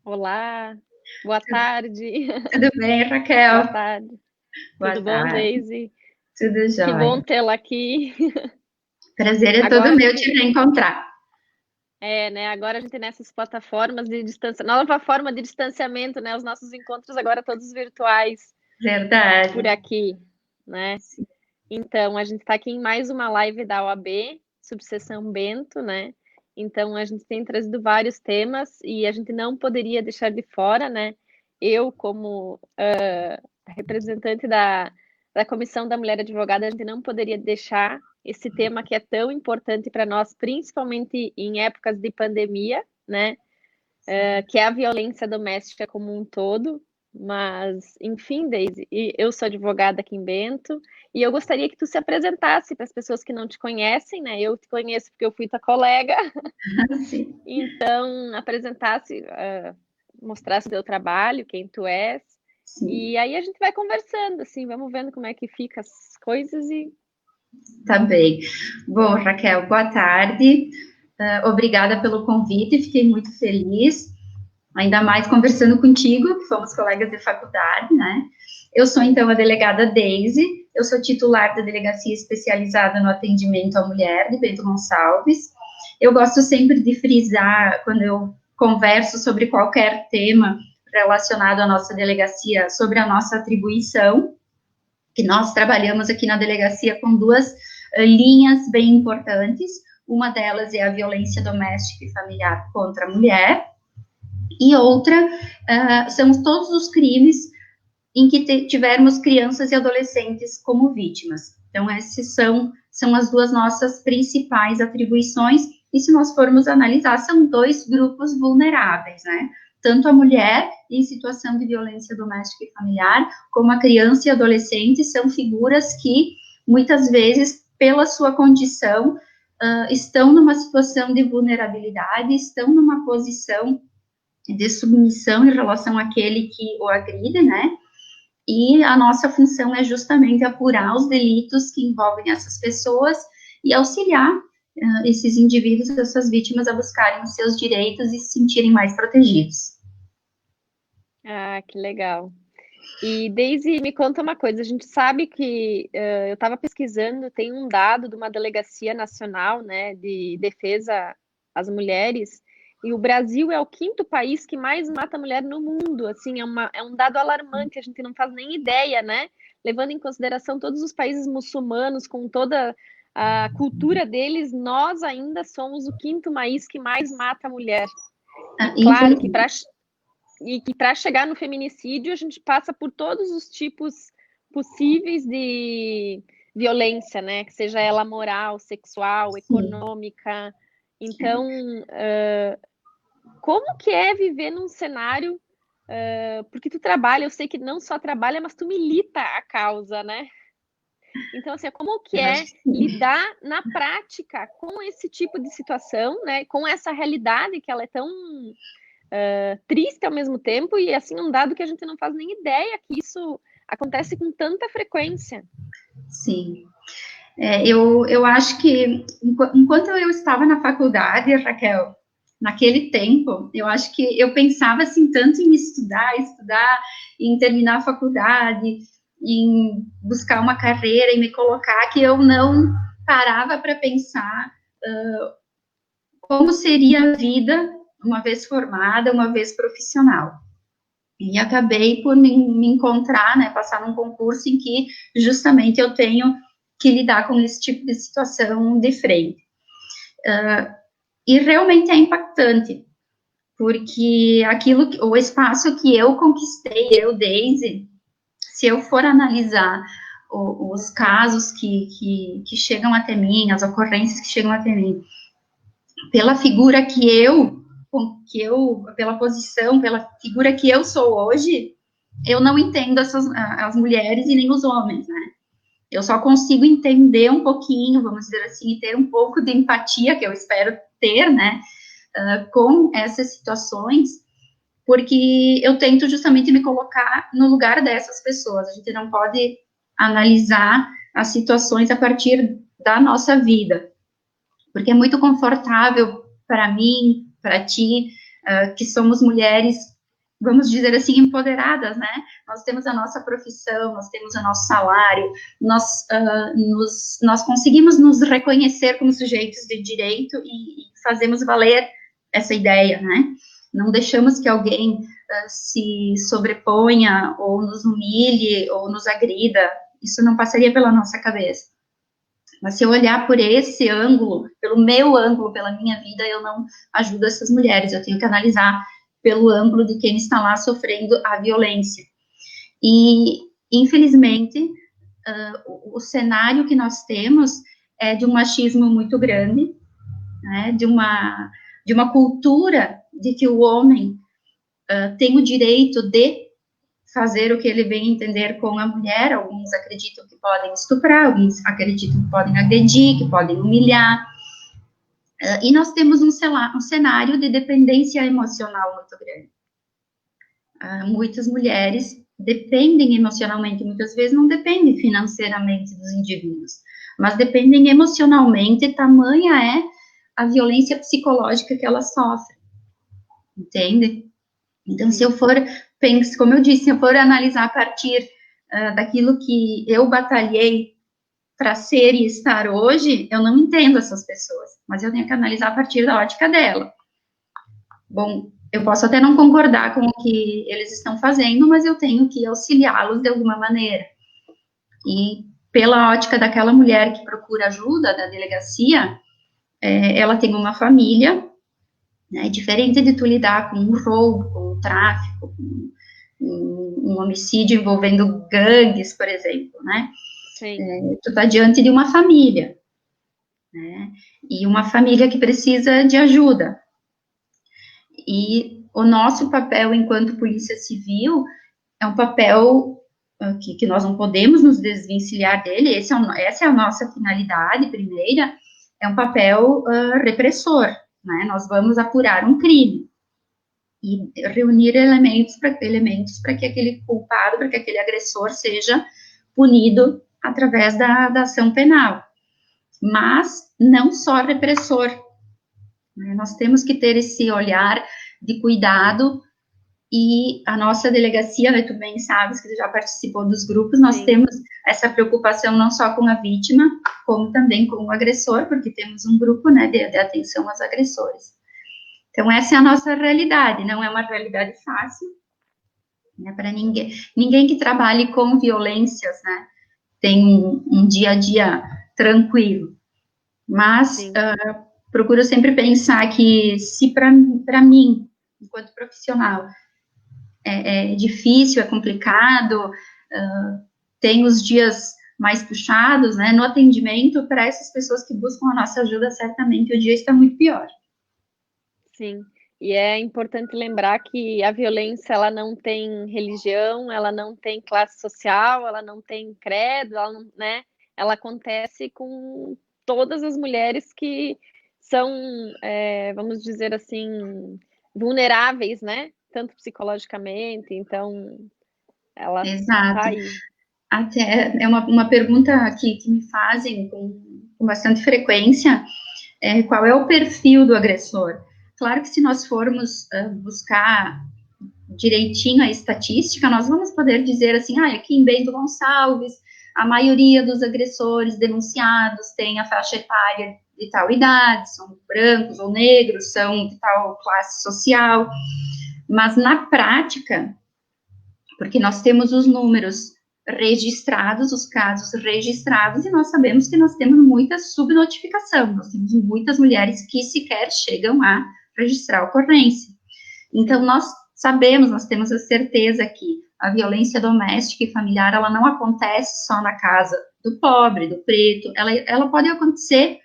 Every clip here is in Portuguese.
Olá, boa tarde. Tudo bem, Boa Raquel? tarde. Boa Tudo bom, tarde. Daisy? Tudo Que bom jóia. tê-la aqui. Prazer é Agora todo a meu te gente reencontrar. né? Agora a gente tem nessas plataformas de distância, nova forma de distanciamento, né? Os nossos encontros agora todos virtuais por Verdade. aqui, né? Então a gente está aqui em mais uma live da OAB, Subseção Bento, né? Então a gente tem trazido vários temas e a gente não poderia deixar de fora, né? Eu, como representante da Comissão da Mulher Advogada, a gente não poderia deixar esse tema que é tão importante para nós, principalmente em épocas de pandemia, né? Que é a violência doméstica como um todo. Mas, enfim, Daisy, eu sou advogada aqui em Bento e eu gostaria que tu se apresentasse para as pessoas que não te conhecem, né? Eu te conheço porque eu fui tua colega, Sim, então apresentasse, mostrasse o teu trabalho, quem tu és, sim. e aí a gente vai conversando, assim, vamos vendo como é que fica as coisas e Tá bem. Bom, Raquel, boa tarde. Obrigada pelo convite, fiquei muito feliz. Ainda mais conversando contigo, que fomos colegas de faculdade, né? Eu sou, então, a delegada Daisy, eu sou titular da Delegacia Especializada no Atendimento à Mulher, de Bento Gonçalves. Eu gosto sempre de frisar, quando eu converso sobre qualquer tema relacionado à nossa delegacia, sobre a nossa atribuição, que nós trabalhamos aqui na delegacia com duas linhas bem importantes. Uma delas é a violência doméstica e familiar contra a mulher, e outra são todos os crimes em que tivermos crianças e adolescentes como vítimas. Então, essas são as duas nossas principais atribuições, e se nós formos analisar, são dois grupos vulneráveis, né? Tanto a mulher em situação de violência doméstica e familiar, como a criança e adolescente, são figuras que, muitas vezes, pela sua condição, estão numa situação de vulnerabilidade, estão numa posição de submissão em relação àquele que o agride, né? E a nossa função é justamente apurar os delitos que envolvem essas pessoas e auxiliar esses indivíduos, essas vítimas, a buscarem os seus direitos e se sentirem mais protegidos. que legal. E Daisy, me conta uma coisa, a gente sabe que eu estava pesquisando, tem um dado de uma delegacia nacional, né, de defesa às mulheres, e o Brasil é o quinto país que mais mata mulher no mundo, assim, é um dado alarmante, a gente não faz nem ideia, né, levando em consideração todos os países muçulmanos, com toda a cultura deles, nós ainda somos o quinto país que mais mata mulher. E claro que Infelizmente, para chegar no feminicídio, a gente passa por todos os tipos possíveis de violência, né? Que seja ela moral, sexual, sim. econômica. Então, como que é viver num cenário? Porque tu trabalha, eu sei que não só trabalha, mas tu milita a causa, né? Então, assim, como que Eu acho é que sim. lidar na prática com esse tipo de situação, né? Com essa realidade que ela é tão triste ao mesmo tempo, e assim, um dado que a gente não faz nem ideia que isso acontece com tanta frequência. Sim. Eu acho que, enquanto eu estava na faculdade, Raquel, naquele tempo, eu acho que eu pensava assim tanto em estudar, em terminar a faculdade, em buscar uma carreira e me colocar, que eu não parava para pensar como seria a vida uma vez formada, uma vez profissional. E acabei por me encontrar, né, passar num concurso em que justamente eu tenho que lidar com esse tipo de situação de frente. E realmente é impactante, porque o espaço que eu conquistei, eu, Daisy, se eu for analisar os casos que chegam até mim, as ocorrências que chegam até mim, pela figura pela posição, pela figura que eu sou hoje, eu não entendo as mulheres e nem os homens, né? Eu só consigo entender um pouquinho, vamos dizer assim, e ter um pouco de empatia, que eu espero ter, né, com essas situações, porque eu tento justamente me colocar no lugar dessas pessoas. A gente não pode analisar as situações a partir da nossa vida. porque é muito confortável para mim, para ti, que somos mulheres, vamos dizer assim, empoderadas, né? Nós temos a nossa profissão, nós temos o nosso salário, nós conseguimos nos reconhecer como sujeitos de direito e fazemos valer essa ideia, né? Não deixamos que alguém se sobreponha, ou nos humilhe, ou nos agrida. Isso não passaria pela nossa cabeça. Mas se eu olhar por esse ângulo, pelo meu ângulo, pela minha vida, eu não ajudo essas mulheres. Eu tenho que analisar pelo ângulo de quem está lá sofrendo a violência. E, infelizmente, o cenário que nós temos é de um machismo muito grande, né, de uma cultura de que o homem tem o direito de fazer o que ele bem entender com a mulher. Alguns acreditam que podem estuprar, alguns acreditam que podem agredir, que podem humilhar. E nós temos um cenário de dependência emocional muito grande. Muitas mulheres dependem emocionalmente, muitas vezes não dependem financeiramente dos indivíduos, mas dependem emocionalmente, tamanha é a violência psicológica que elas sofrem, entende? Então, se eu for, como eu disse, se eu for analisar a partir daquilo que eu batalhei para ser e estar hoje, eu não entendo essas pessoas, mas eu tenho que analisar a partir da ótica dela. Bom, eu posso até não concordar com o que eles estão fazendo, mas eu tenho que auxiliá-los de alguma maneira. E pela ótica daquela mulher que procura ajuda da delegacia, ela tem uma família, né, diferente de tu lidar com um roubo, com um tráfico, com um homicídio envolvendo gangues, por exemplo, né? Sim. Tu está diante de uma família, né? E uma família que precisa de ajuda. E o nosso papel enquanto polícia civil é um papel que nós não podemos nos desvencilhar dele. Essa é a nossa finalidade primeira, é um papel repressor, né? Nós vamos apurar um crime e reunir elementos para que aquele culpado, para que aquele agressor seja punido através da ação penal. Mas não só repressor, né? Nós temos que ter esse olhar de cuidado, e a nossa delegacia, né, tu bem sabes que tu já participou dos grupos, nós Sim. temos essa preocupação não só com a vítima, como também com o agressor, porque temos um grupo, né, de atenção aos agressores. Então, essa é a nossa realidade, não é uma realidade fácil, né, para ninguém que trabalhe com violências, né, tem um dia a dia tranquilo, mas procuro sempre pensar que se para mim, enquanto profissional, é difícil, é complicado, tem os dias mais puxados, né, no atendimento, para essas pessoas que buscam a nossa ajuda, certamente o dia está muito pior. Sim, e é importante lembrar que a violência, ela não tem religião, ela não tem classe social, ela não tem credo, ela não, né, ela acontece com todas as mulheres que são, vamos dizer assim, vulneráveis, né, tanto psicologicamente, então ela tá aí. Até é uma pergunta que me fazem com bastante frequência, qual é o perfil do agressor? Claro que se nós formos buscar direitinho a estatística, nós vamos poder dizer assim, aqui em Bento Gonçalves, a maioria dos agressores denunciados tem a faixa etária de tal idade, são brancos ou negros, são de tal classe social, mas na prática, porque nós temos os números registrados, os casos registrados, e nós sabemos que nós temos muita subnotificação, nós temos muitas mulheres que sequer chegam a registrar a ocorrência. Então, nós sabemos, nós temos a certeza que a violência doméstica e familiar, ela não acontece só na casa do pobre, do preto, ela pode acontecer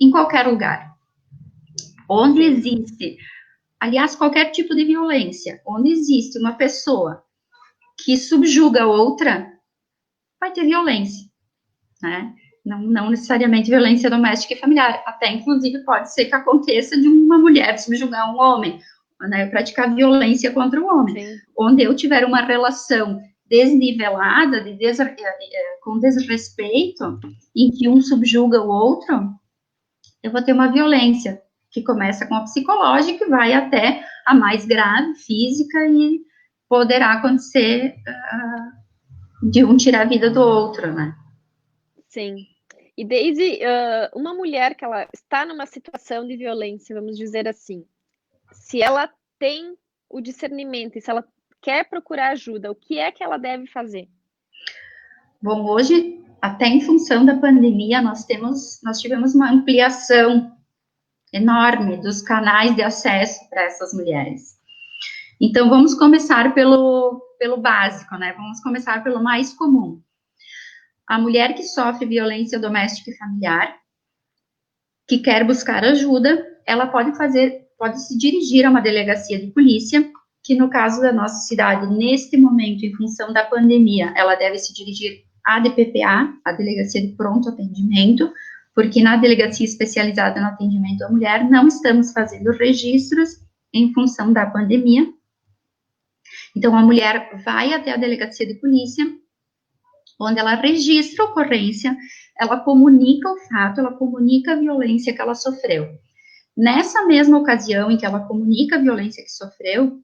em qualquer lugar. Onde existe, aliás, qualquer tipo de violência, onde existe uma pessoa que subjuga outra, vai ter violência, né? Não necessariamente violência doméstica e familiar, até inclusive pode ser que aconteça de uma mulher subjugar um homem, né, praticar violência contra o homem. Sim. Onde eu tiver uma relação desnivelada, com desrespeito, em que um subjuga o outro, eu vou ter uma violência que começa com a psicológica e vai até a mais grave, física, e poderá acontecer de um tirar a vida do outro, né? Sim. E Daisy, uma mulher que ela está numa situação de violência, vamos dizer assim, se ela tem o discernimento e se ela quer procurar ajuda, o que é que ela deve fazer? Bom, hoje, até em função da pandemia, nós tivemos uma ampliação enorme dos canais de acesso para essas mulheres. Então, vamos começar pelo básico, né? Vamos começar pelo mais comum. A mulher que sofre violência doméstica e familiar, que quer buscar ajuda, ela pode se dirigir a uma delegacia de polícia, que no caso da nossa cidade, neste momento, em função da pandemia, ela deve se dirigir à DPPA, a Delegacia de Pronto Atendimento, porque na delegacia especializada no atendimento à mulher não estamos fazendo registros em função da pandemia. Então, a mulher vai até a delegacia de polícia, onde ela registra a ocorrência, ela comunica o fato, ela comunica a violência que ela sofreu. Nessa mesma ocasião em que ela comunica a violência que sofreu,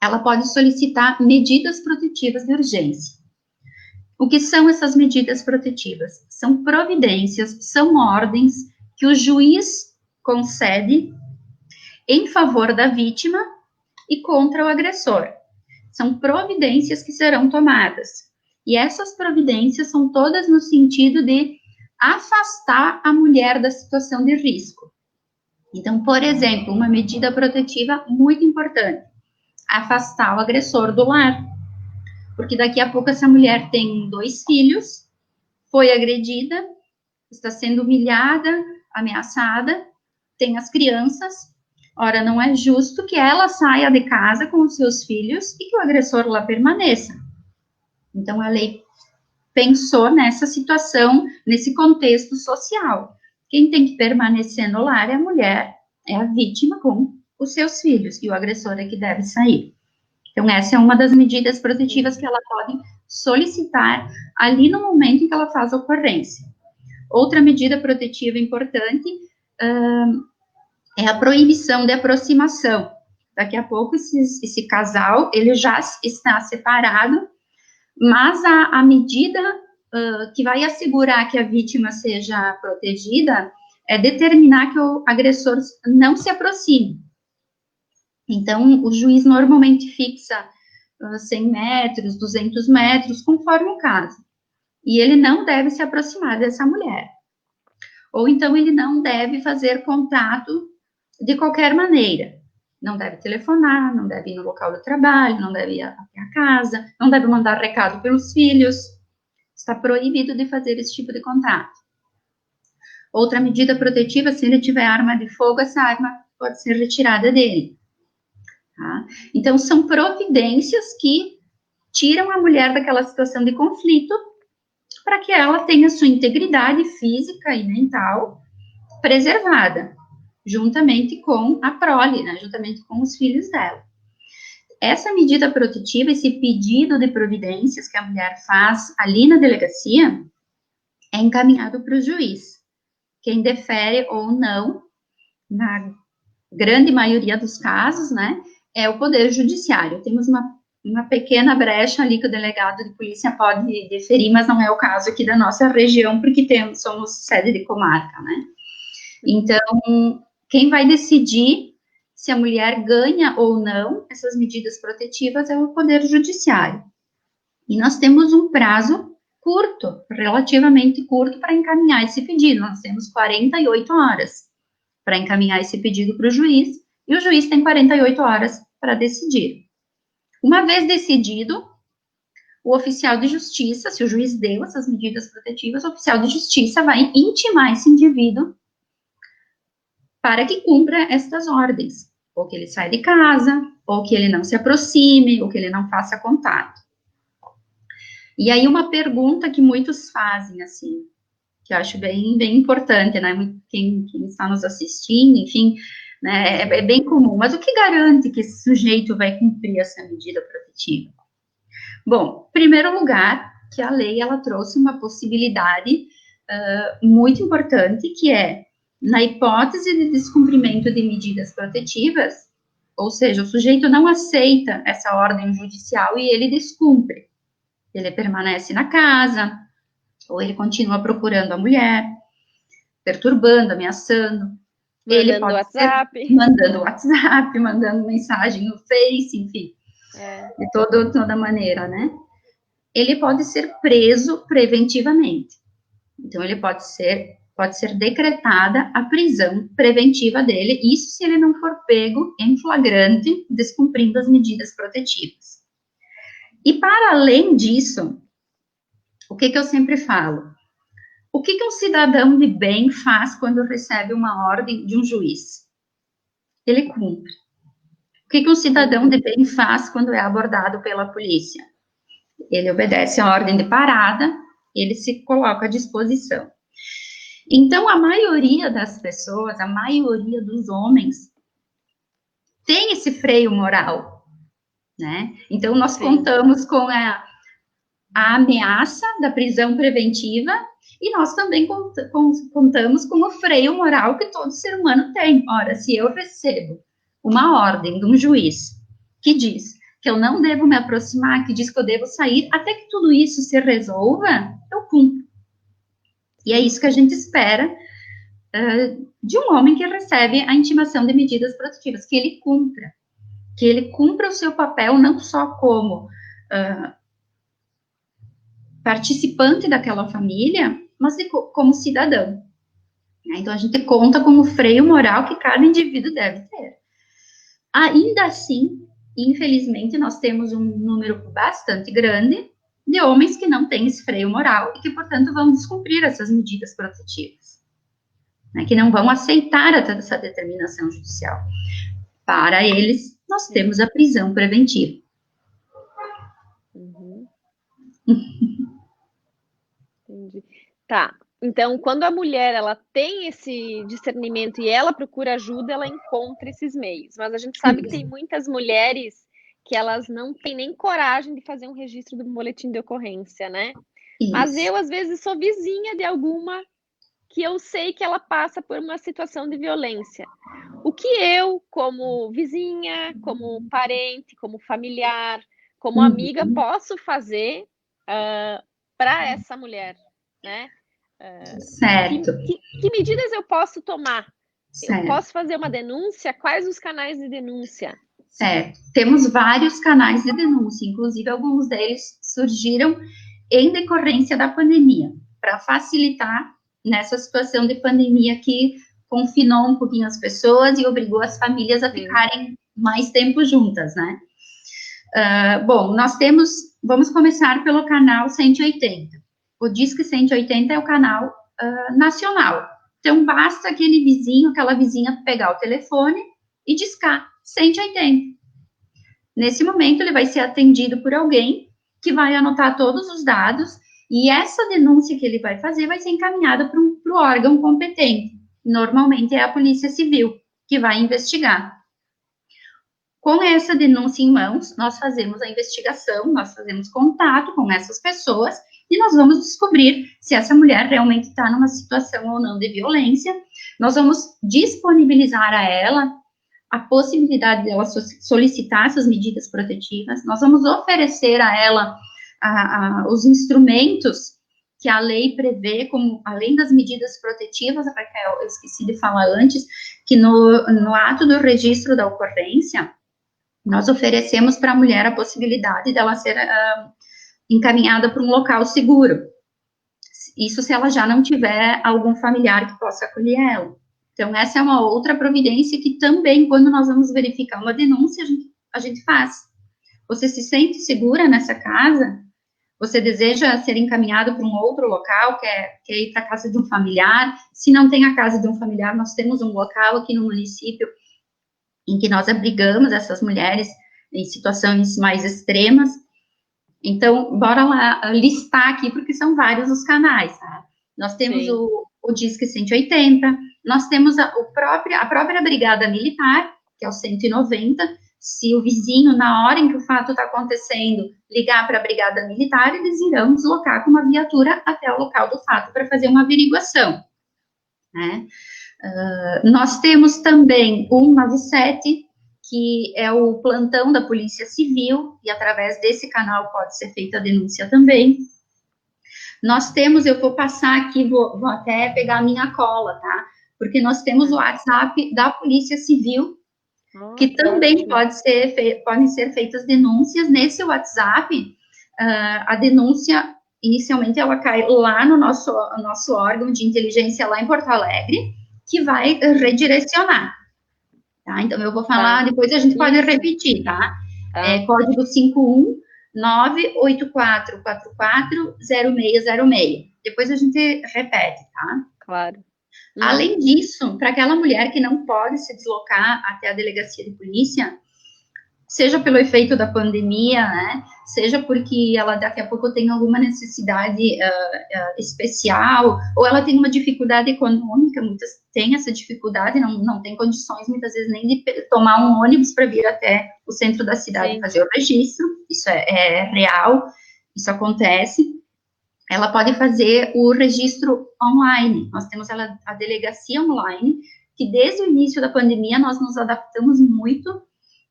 ela pode solicitar medidas protetivas de urgência. O que são essas medidas protetivas? São providências, são ordens que o juiz concede em favor da vítima e contra o agressor. São providências que serão tomadas. E essas providências são todas no sentido de afastar a mulher da situação de risco. Então, por exemplo, uma medida protetiva muito importante: afastar o agressor do lar. Porque daqui a pouco essa mulher tem 2 filhos, foi agredida, está sendo humilhada, ameaçada, tem as crianças. Ora, não é justo que ela saia de casa com os seus filhos e que o agressor lá permaneça. Então, a lei pensou nessa situação, nesse contexto social. Quem tem que permanecer no lar é a mulher, é a vítima com os seus filhos, e o agressor é que deve sair. Então, essa é uma das medidas protetivas que ela pode solicitar ali no momento em que ela faz a ocorrência. Outra medida protetiva importante é a proibição de aproximação. Daqui a pouco, esse casal, ele já está separado, mas a medida que vai assegurar que a vítima seja protegida é determinar que o agressor não se aproxime. Então, o juiz normalmente fixa 100 metros, 200 metros, conforme o caso. E ele não deve se aproximar dessa mulher. Ou então, ele não deve fazer contato de qualquer maneira. Não deve telefonar, não deve ir no local do trabalho, não deve ir até a casa, não deve mandar recado pelos filhos. Está proibido de fazer esse tipo de contato. Outra medida protetiva: se ele tiver arma de fogo, essa arma pode ser retirada dele. Tá? Então, são providências que tiram a mulher daquela situação de conflito para que ela tenha sua integridade física e mental preservada, juntamente com a prole, né, juntamente com os filhos dela. Essa medida protetiva, esse pedido de providências que a mulher faz ali na delegacia, é encaminhado para o juiz. Quem defere ou não, na grande maioria dos casos, né, é o Poder Judiciário. Temos uma pequena brecha ali que o delegado de polícia pode deferir, mas não é o caso aqui da nossa região, porque somos sede de comarca, né? Então, quem vai decidir se a mulher ganha ou não essas medidas protetivas é o Poder Judiciário. E nós temos um prazo curto, relativamente curto, para encaminhar esse pedido. Nós temos 48 horas para encaminhar esse pedido para o juiz, e o juiz tem 48 horas para decidir. Uma vez decidido, o oficial de justiça, se o juiz deu essas medidas protetivas, o oficial de justiça vai intimar esse indivíduo para que cumpra estas ordens, ou que ele saia de casa, ou que ele não se aproxime, ou que ele não faça contato. E aí uma pergunta que muitos fazem, assim, que eu acho bem, bem importante, né, quem está nos assistindo, enfim, né, é bem comum, mas o que garante que esse sujeito vai cumprir essa medida protetiva? Bom, em primeiro lugar, que a lei, ela trouxe uma possibilidade muito importante, que é Na hipótese de descumprimento de medidas protetivas, ou seja, o sujeito não aceita essa ordem judicial e ele descumpre. Ele permanece na casa, ou ele continua procurando a mulher, perturbando, ameaçando. Ele pode WhatsApp. ser mandando WhatsApp, mandando mensagem no Face, enfim, de toda maneira, né? Ele pode ser preso preventivamente. Então, ele pode ser decretada a prisão preventiva dele, isso se ele não for pego em flagrante, descumprindo as medidas protetivas. E, para além disso, o que eu sempre falo? O que um cidadão de bem faz quando recebe uma ordem de um juiz? Ele cumpre. O que um cidadão de bem faz quando é abordado pela polícia? Ele obedece a ordem de parada, ele se coloca à disposição. Então, a maioria das pessoas, a maioria dos homens, tem esse freio moral, né? Então, nós contamos com a ameaça da prisão preventiva e nós também contamos com o freio moral que todo ser humano tem. Ora, se eu recebo uma ordem de um juiz que diz que eu não devo me aproximar, que diz que eu devo sair, até que tudo isso se resolva, eu cumpro. E é isso que a gente espera de um homem que recebe a intimação de medidas protetivas, que ele cumpra o seu papel não só como participante daquela família, mas como cidadão. Então, a gente conta com o freio moral que cada indivíduo deve ter. Ainda assim, infelizmente, nós temos um número bastante grande de homens que não têm esse freio moral e que, portanto, vão descumprir essas medidas protetivas, né, que não vão aceitar essa determinação judicial. Para eles, nós temos a prisão preventiva. Entendi. Tá. Então, quando a mulher ela tem esse discernimento e ela procura ajuda, ela encontra esses meios. Mas a gente sabe que tem muitas mulheres que elas não têm nem coragem de fazer um registro do boletim de ocorrência, né? Isso. Mas eu, às vezes, sou vizinha de alguma que eu sei que ela passa por uma situação de violência. O que eu, como vizinha, como parente, como familiar, como amiga, posso fazer para essa mulher, né? Certo. Que medidas eu posso tomar? Certo. Eu posso fazer uma denúncia? Quais os canais de denúncia? Certo. Temos vários canais de denúncia, inclusive alguns deles surgiram em decorrência da pandemia, para facilitar nessa situação de pandemia que confinou um pouquinho as pessoas e obrigou as famílias a ficarem mais tempo juntas, né? Bom, vamos começar pelo canal 180. O Disque 180 é o canal nacional. Então, basta aquele vizinho, aquela vizinha pegar o telefone e discar 180. Nesse momento, ele vai ser atendido por alguém que vai anotar todos os dados e essa denúncia que ele vai fazer vai ser encaminhada para o órgão competente. Normalmente é a Polícia Civil que vai investigar. Com essa denúncia em mãos, nós fazemos a investigação, nós fazemos contato com essas pessoas e nós vamos descobrir se essa mulher realmente está numa situação ou não de violência. Nós vamos disponibilizar a ela a possibilidade dela solicitar essas medidas protetivas. Nós vamos oferecer a ela os instrumentos que a lei prevê, como além das medidas protetivas, eu esqueci de falar antes, que no ato do registro da ocorrência, nós oferecemos para a mulher a possibilidade dela ser encaminhada para um local seguro. Isso se ela já não tiver algum familiar que possa acolher ela. Então, essa é uma outra providência que também, quando nós vamos verificar uma denúncia, a gente faz. Você se sente segura nessa casa? Você deseja ser encaminhado para um outro local, quer ir para a casa de um familiar? Se não tem a casa de um familiar, nós temos um local aqui no município em que nós abrigamos essas mulheres em situações mais extremas. Então, bora lá listar aqui, porque são vários os canais, tá? Nós temos o Disque 180, nós temos a própria Brigada Militar, que é o 190, se o vizinho, na hora em que o fato está acontecendo, ligar para a Brigada Militar, eles irão deslocar com uma viatura até o local do fato para fazer uma averiguação, né? Nós temos também o 197, que é o plantão da Polícia Civil, e através desse canal pode ser feita a denúncia também. Nós temos, eu vou passar aqui, vou até pegar a minha cola, tá? Porque nós temos o WhatsApp da Polícia Civil, que também podem ser feitas denúncias. Nesse WhatsApp, a denúncia, inicialmente, ela cai lá no nosso órgão de inteligência lá em Porto Alegre, que vai redirecionar. Tá? Então, eu vou falar, depois a gente pode repetir, tá? Código 51984440606. Depois a gente repete, tá? Claro. Além disso, para aquela mulher que não pode se deslocar até a delegacia de polícia, seja pelo efeito da pandemia, né, seja porque ela daqui a pouco tem alguma necessidade especial, ou ela tem uma dificuldade econômica, muitas têm essa dificuldade, não tem condições, muitas vezes, nem de tomar um ônibus para vir até o centro da cidade fazer o registro, isso é real, isso acontece. Ela pode fazer o registro online. Nós temos a delegacia online, que desde o início da pandemia nós nos adaptamos muito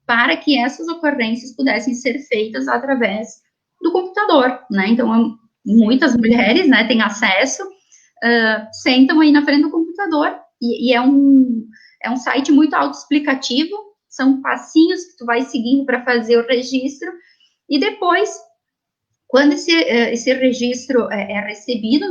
para que essas ocorrências pudessem ser feitas através do computador, né? Então, muitas mulheres, né, têm acesso, sentam aí na frente do computador, e é um site muito autoexplicativo, são passinhos que tu vai seguindo para fazer o registro, e depois, quando esse registro é recebido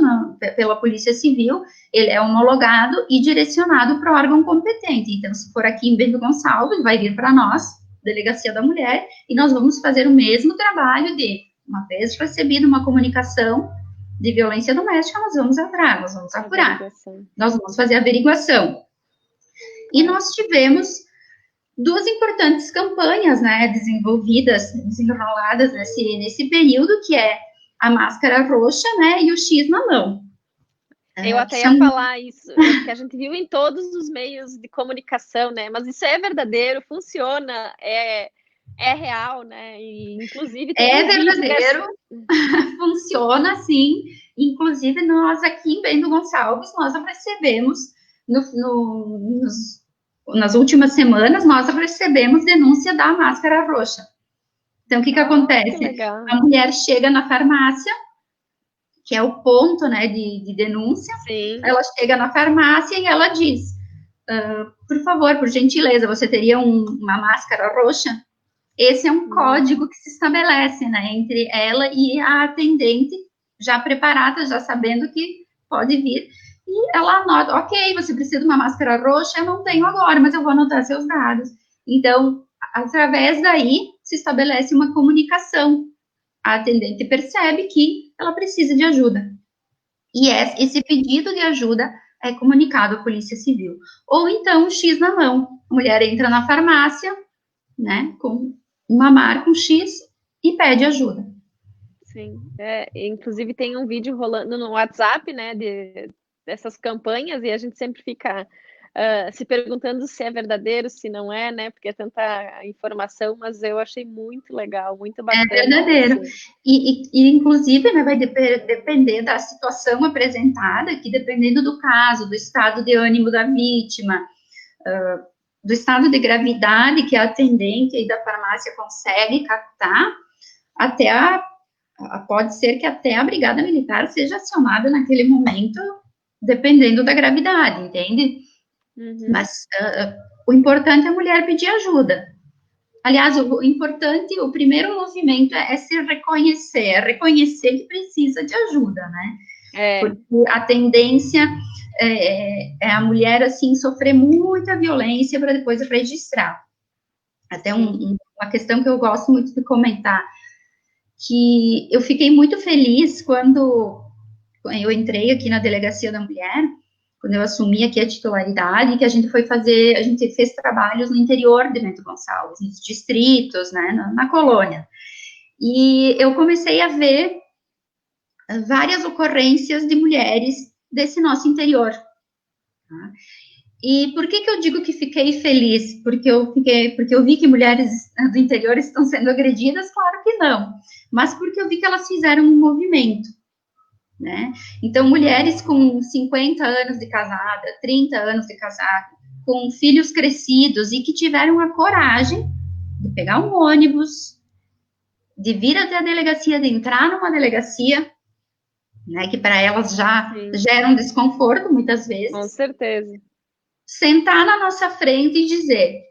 pela Polícia Civil, ele é homologado e direcionado para o órgão competente. Então, se for aqui em Bento Gonçalves, vai vir para nós, Delegacia da Mulher, e nós vamos fazer o mesmo trabalho de, uma vez recebida uma comunicação de violência doméstica, nós vamos entrar, nós vamos apurar, nós vamos fazer a averiguação. E nós tivemos duas importantes campanhas, né, desenroladas nesse período, que é a máscara roxa, né, e o X na mão. Eu até ia falar isso, que a gente viu em todos os meios de comunicação, né, mas isso é verdadeiro, funciona, é real, né, e inclusive tem verdadeiro, funciona sim, inclusive nós aqui em Bento Gonçalves, nós recebemos nas últimas semanas, nós recebemos denúncia da máscara roxa. Então, o que acontece? A mulher chega na farmácia, que é o ponto, né, de denúncia. Sim. Ela chega na farmácia e ela diz, por favor, por gentileza, você teria uma máscara roxa? Esse é um código que se estabelece, né, entre ela e a atendente, já preparada, já sabendo que pode vir. E ela anota, ok, você precisa de uma máscara roxa, eu não tenho agora, mas eu vou anotar seus dados. Então, através daí, se estabelece uma comunicação. A atendente percebe que ela precisa de ajuda. E esse pedido de ajuda é comunicado à Polícia Civil. Ou então, X na mão. A mulher entra na farmácia, né, com uma marca, um X, e pede ajuda. Sim. Inclusive, tem um vídeo rolando no WhatsApp, né, dessas campanhas, e a gente sempre fica se perguntando se é verdadeiro, se não é, né? Porque é tanta informação, mas eu achei muito legal, muito bacana. É verdadeiro. E inclusive, né, vai depender da situação apresentada, que dependendo do caso, do estado de ânimo da vítima, do estado de gravidade que a atendente aí da farmácia consegue captar, até pode ser que até a Brigada Militar seja acionada naquele momento, dependendo da gravidade, entende? Uhum. Mas o importante é a mulher pedir ajuda. Aliás, o importante, o primeiro movimento é se reconhecer, reconhecer que precisa de ajuda, né? Porque a tendência é a mulher, assim, sofrer muita violência para depois registrar. Até uma questão que eu gosto muito de comentar, que eu fiquei muito feliz quando eu entrei aqui na Delegacia da Mulher, quando eu assumi aqui a titularidade, que a gente fez trabalhos no interior de Bento Gonçalves, nos distritos, né, na colônia. E eu comecei a ver várias ocorrências de mulheres desse nosso interior. Tá? E por que eu digo que fiquei feliz? Porque eu vi que mulheres do interior estão sendo agredidas? Claro que não. Mas porque eu vi que elas fizeram um movimento. né? Então, mulheres com 50 anos de casada, 30 anos de casada, com filhos crescidos e que tiveram a coragem de pegar um ônibus, de vir até a delegacia, de entrar numa delegacia, né, que para elas já gera um desconforto, muitas vezes. Com certeza. Sentar na nossa frente e dizer,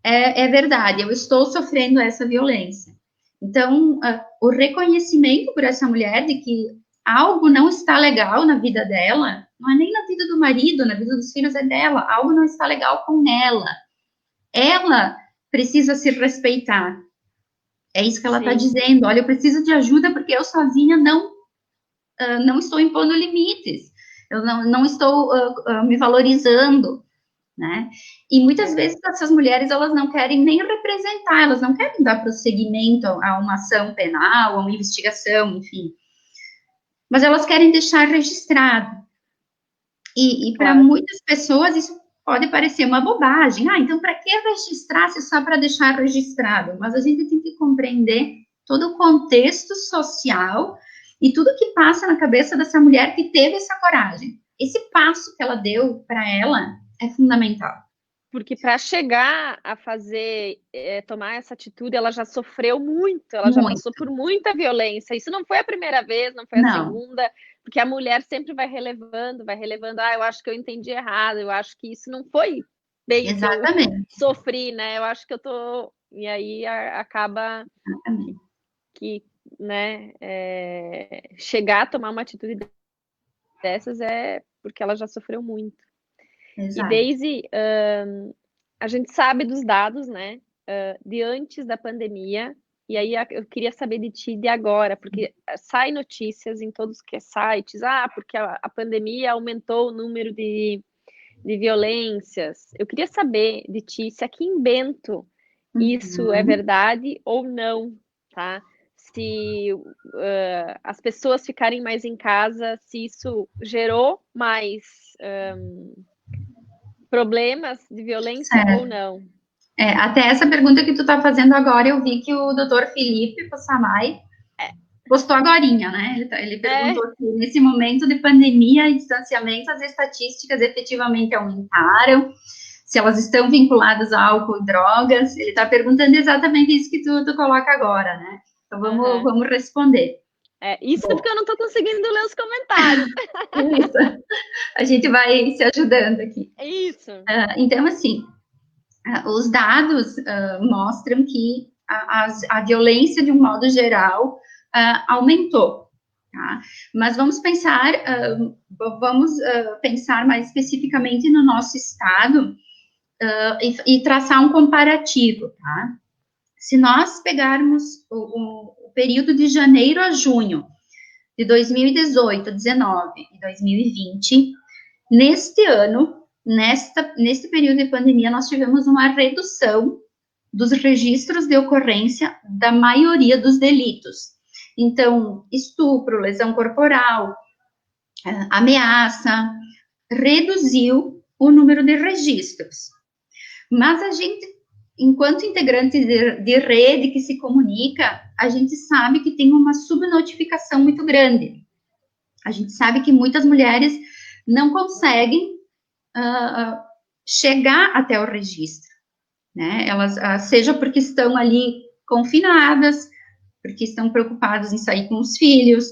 é verdade, eu estou sofrendo essa violência. Então, o reconhecimento por essa mulher de que algo não está legal na vida dela, não é nem na vida do marido, na vida dos filhos, é dela, algo não está legal com ela. Ela precisa se respeitar. É isso que ela está dizendo. Olha, eu preciso de ajuda porque eu sozinha não estou impondo limites. Eu não estou me valorizando, né? E muitas vezes essas mulheres, elas não querem nem representar, elas não querem dar prosseguimento a uma ação penal, a uma investigação, enfim. Mas elas querem deixar registrado. E para muitas pessoas isso pode parecer uma bobagem. Então para que registrar se só para deixar registrado? Mas a gente tem que compreender todo o contexto social e tudo que passa na cabeça dessa mulher que teve essa coragem. Esse passo que ela deu para ela é fundamental. Porque para chegar a fazer, tomar essa atitude, ela já sofreu muito, ela já passou por muita violência. Isso não foi a primeira vez, não foi a segunda, porque a mulher sempre vai relevando, eu acho que eu entendi errado, eu acho que isso não foi bem o que eu sofri, né? Eu acho que eu tô... E aí acaba que né, chegar a tomar uma atitude dessas é porque ela já sofreu muito. Exato. E Daisy, a gente sabe dos dados, né, de antes da pandemia, e aí eu queria saber de ti de agora, porque sai notícias em todos os sites, porque a pandemia aumentou o número de violências. Eu queria saber de ti se aqui em Bento isso é verdade ou não, tá? Se as pessoas ficarem mais em casa, se isso gerou mais problemas de violência ou não. Até essa pergunta que tu tá fazendo agora, eu vi que o doutor Felipe Possamay postou agorinha, né? Ele perguntou se nesse momento de pandemia e distanciamento, as estatísticas efetivamente aumentaram, se elas estão vinculadas a álcool e drogas. Ele está perguntando exatamente isso que tu coloca agora, né? Então vamos responder. Isso porque eu não estou conseguindo ler os comentários. Isso. A gente vai se ajudando aqui. Isso. Então, assim, os dados mostram que a violência, de um modo geral, aumentou. Tá? Mas vamos pensar mais especificamente no nosso estado e traçar um comparativo. Tá? Se nós pegarmos o período de janeiro a junho de 2018, 19 e 2020, neste ano, neste período de pandemia, nós tivemos uma redução dos registros de ocorrência da maioria dos delitos. Então, estupro, lesão corporal, ameaça, reduziu o número de registros. Mas a gente, enquanto integrante de rede que se comunica, a gente sabe que tem uma subnotificação muito grande. A gente sabe que muitas mulheres não conseguem chegar até o registro, né? Elas, seja porque estão ali confinadas, porque estão preocupadas em sair com os filhos,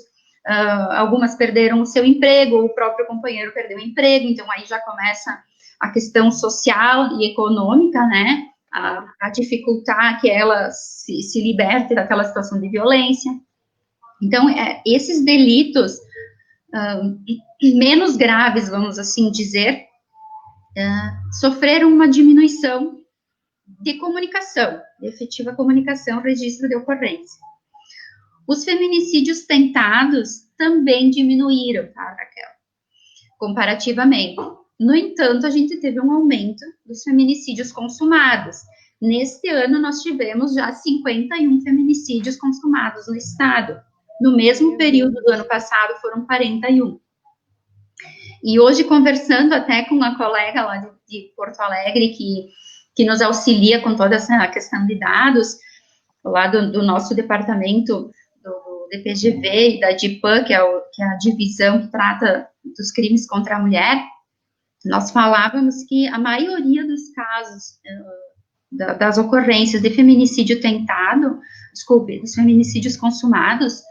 algumas perderam o seu emprego, ou o próprio companheiro perdeu o emprego, então aí já começa a questão social e econômica, né? A dificultar que ela se liberte daquela situação de violência. Então, esses delitos menos graves, vamos assim dizer, sofreram uma diminuição de comunicação, de efetiva comunicação, registro de ocorrência. Os feminicídios tentados também diminuíram, tá, Raquel? Comparativamente. No entanto, a gente teve um aumento dos feminicídios consumados. Neste ano, nós tivemos já 51 feminicídios consumados no estado. No mesmo período do ano passado, foram 41. E hoje, conversando até com uma colega lá de Porto Alegre, que nos auxilia com toda essa questão de dados, lá do nosso departamento DPGV e da DIPAM, que é a divisão que trata dos crimes contra a mulher, nós falávamos que a maioria dos casos das ocorrências de feminicídio tentado, desculpe, dos feminicídios consumados,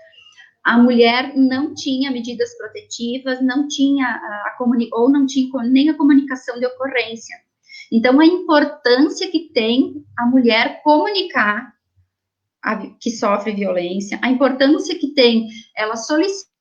a mulher não tinha medidas protetivas, não tinha ou não tinha nem a comunicação de ocorrência. Então, a importância que tem a mulher comunicar que sofre violência, a importância que tem ela solicitar.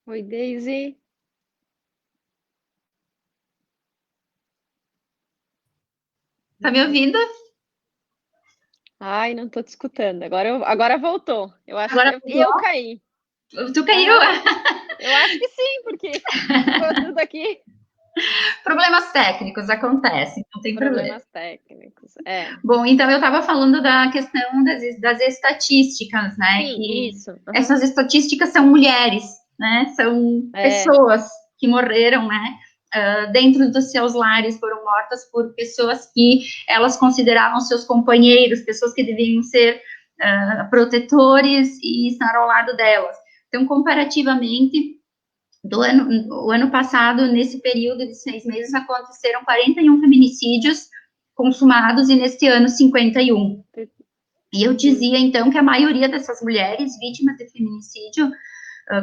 Oi, Daisy. Tá me ouvindo? Ai, não tô te escutando. Agora voltou. Eu acho Agora que eu caí. Tu caiu? Eu acho que sim, porque ficou tudo aqui. Problemas técnicos acontecem, não tem problema. Problemas técnicos, Bom, então eu estava falando da questão das estatísticas, né? Sim, que isso. Essas estatísticas são mulheres, né? São pessoas que morreram, né? Dentro dos seus lares, foram mortas por pessoas que elas consideravam seus companheiros, pessoas que deviam ser protetores e estar ao lado delas. Então, comparativamente, o ano passado, nesse período de 6 meses, aconteceram 41 feminicídios consumados e neste ano 51. E eu dizia, então, que a maioria dessas mulheres vítimas de feminicídio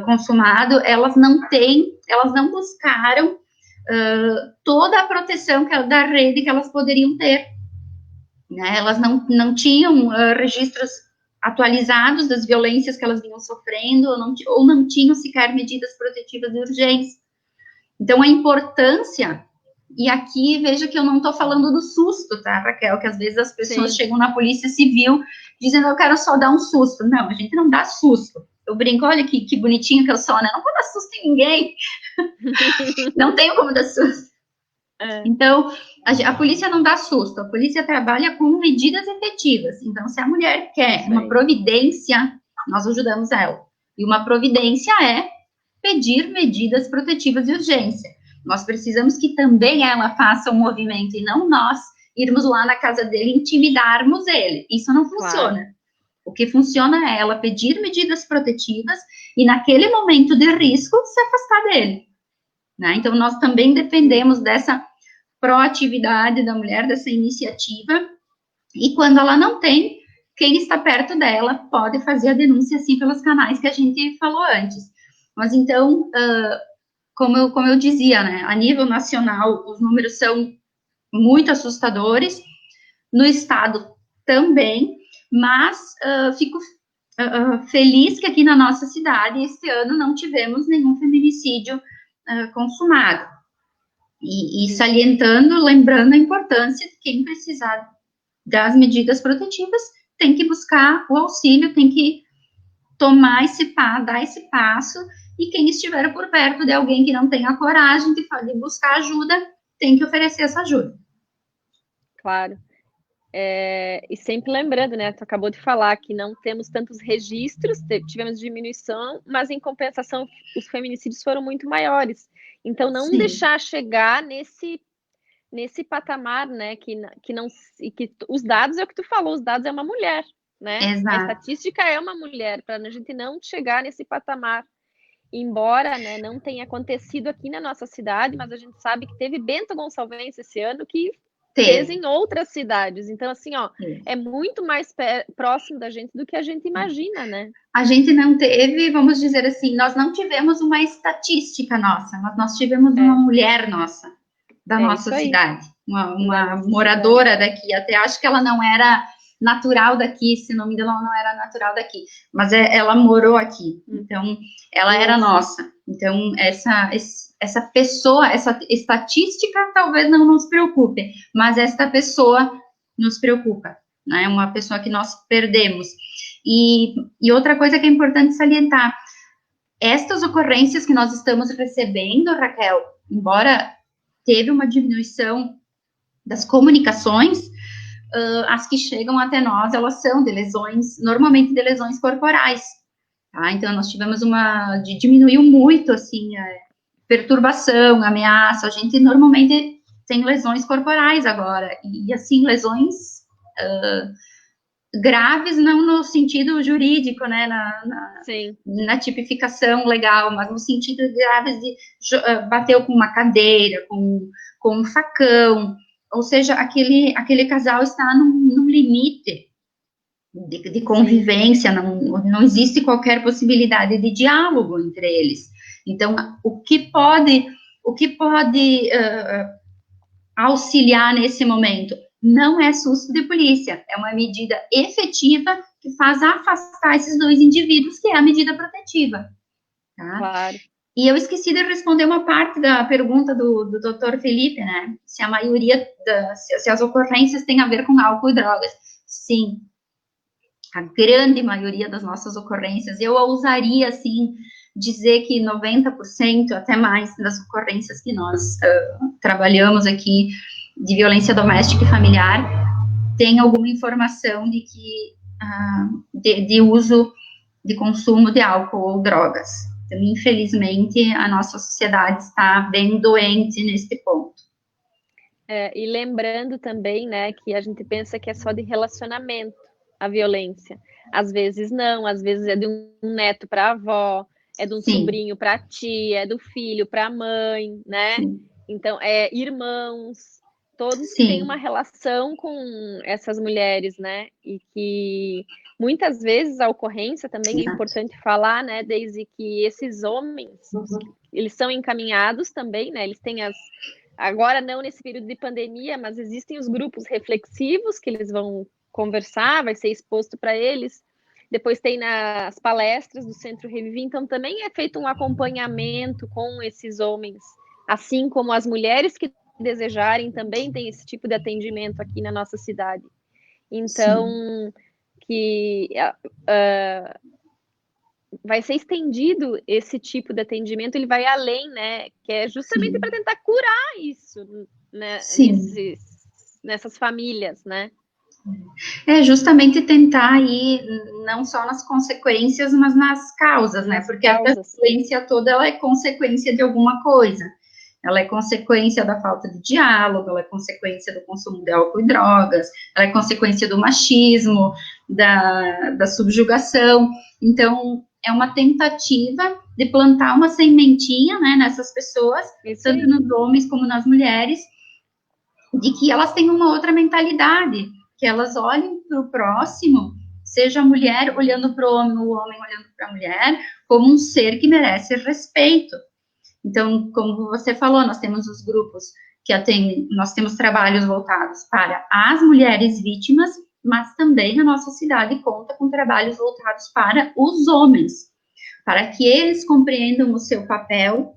consumado, elas não buscaram toda a proteção da rede que elas poderiam ter. Né? Elas não tinham registros atualizados das violências que elas vinham sofrendo, ou não tinham sequer medidas protetivas de urgência. Então, a importância, e aqui veja que eu não estou falando do susto, tá, Raquel? Que às vezes as pessoas chegam na polícia civil dizendo, eu quero só dar um susto. Não, a gente não dá susto. Eu brinco, olha que bonitinho que eu sou, né? Não vou dar susto em ninguém. Não tenho como dar susto. Então, a polícia não dá susto, a polícia trabalha com medidas efetivas. Então, se a mulher quer uma providência, nós ajudamos ela. E uma providência é pedir medidas protetivas de urgência. Nós precisamos que também ela faça um movimento e não nós irmos lá na casa dele e intimidarmos ele. Isso não funciona. Claro. O que funciona é ela pedir medidas protetivas e, naquele momento de risco, se afastar dele. Né? Então, nós também dependemos dessa proatividade da mulher, dessa iniciativa, e quando ela não tem, quem está perto dela pode fazer a denúncia, assim, pelos canais que a gente falou antes. Mas, então, como eu dizia, né, a nível nacional, os números são muito assustadores, no estado também, mas fico feliz que aqui na nossa cidade, este ano, não tivemos nenhum feminicídio consumado. E salientando, lembrando a importância de quem precisar das medidas protetivas, tem que buscar o auxílio, tem que dar esse passo, e quem estiver por perto de alguém que não tenha coragem de buscar ajuda, tem que oferecer essa ajuda. Claro. E sempre lembrando, né, tu acabou de falar que não temos tantos registros, tivemos diminuição, mas em compensação os feminicídios foram muito maiores. Então não deixar chegar nesse patamar, né, que os dados é o que tu falou, os dados é uma mulher, né? Exato. A estatística é uma mulher, para a gente não chegar nesse patamar. Embora, né, não tenha acontecido aqui na nossa cidade, mas a gente sabe que teve Bento Gonçalves esse ano que fez em outras cidades. Então, assim, ó, é muito mais próximo da gente do que a gente imagina, né? A gente não teve, vamos dizer assim, nós não tivemos uma estatística nossa, mas nós tivemos uma mulher nossa, da nossa cidade. Uma moradora daqui. Até acho que ela não era natural daqui, se não me engano, ela não era natural daqui, mas ela morou aqui, então ela era nossa. Então, essa pessoa, essa estatística talvez não nos preocupe, mas esta pessoa nos preocupa, né? Uma pessoa que nós perdemos. E outra coisa que é importante salientar, estas ocorrências que nós estamos recebendo, Raquel, embora teve uma diminuição das comunicações, as que chegam até nós, elas são de lesões, normalmente de lesões corporais, tá? Então, nós tivemos diminuiu muito, assim, a perturbação, ameaça, a gente normalmente tem lesões corporais agora, e assim, lesões graves não no sentido jurídico, né, na tipificação legal, mas no sentido graves de bateu com uma cadeira, com um facão, ou seja, aquele casal está num limite de convivência, não existe qualquer possibilidade de diálogo entre eles. Então, o que pode auxiliar nesse momento? Não é susto de polícia, é uma medida efetiva que faz afastar esses dois indivíduos, que é a medida protetiva. Tá? Claro. E eu esqueci de responder uma parte da pergunta do Dr. Felipe, né? Se a maioria, se as ocorrências têm a ver com álcool e drogas. Sim, a grande maioria das nossas ocorrências, eu ousaria, assim, dizer que 90%, até mais, das ocorrências que nós trabalhamos aqui, de violência doméstica e familiar, tem alguma informação de que de uso, de consumo de álcool ou drogas. Então, infelizmente, a nossa sociedade está bem doente nesse ponto. E lembrando também, né, que a gente pensa que é só de relacionamento a violência. Às vezes não, às vezes é de um neto para a avó, é de um Sim. sobrinho para a tia, é do filho para a mãe, né? Sim. Então, irmãos, todos Sim. têm uma relação com essas mulheres, né? E que muitas vezes a ocorrência também é importante falar, né, desde que esses homens, eles são encaminhados também, né? Eles têm agora não nesse período de pandemia, mas existem os grupos reflexivos que eles vão conversar, vai ser exposto para eles. Depois tem nas palestras do Centro Revivi, então também é feito um acompanhamento com esses homens, assim como as mulheres que desejarem também tem esse tipo de atendimento aqui na nossa cidade. Então, Sim. que vai ser estendido esse tipo de atendimento, ele vai além, né? Que é justamente para tentar curar isso, né? Nessas famílias, né? É justamente tentar ir não só nas consequências, mas nas causas, né? Porque a violência toda ela é consequência de alguma coisa. Ela é consequência da falta de diálogo, ela é consequência do consumo de álcool e drogas, ela é consequência do machismo, da subjugação. Então, é uma tentativa de plantar uma sementinha, né, nessas pessoas, tanto nos homens como nas mulheres, de que elas tenham uma outra mentalidade, que elas olhem para o próximo, seja a mulher olhando para o homem olhando para a mulher, como um ser que merece respeito. Então, como você falou, nós temos os grupos que atendem, nós temos trabalhos voltados para as mulheres vítimas, mas também a nossa cidade conta com trabalhos voltados para os homens, para que eles compreendam o seu papel,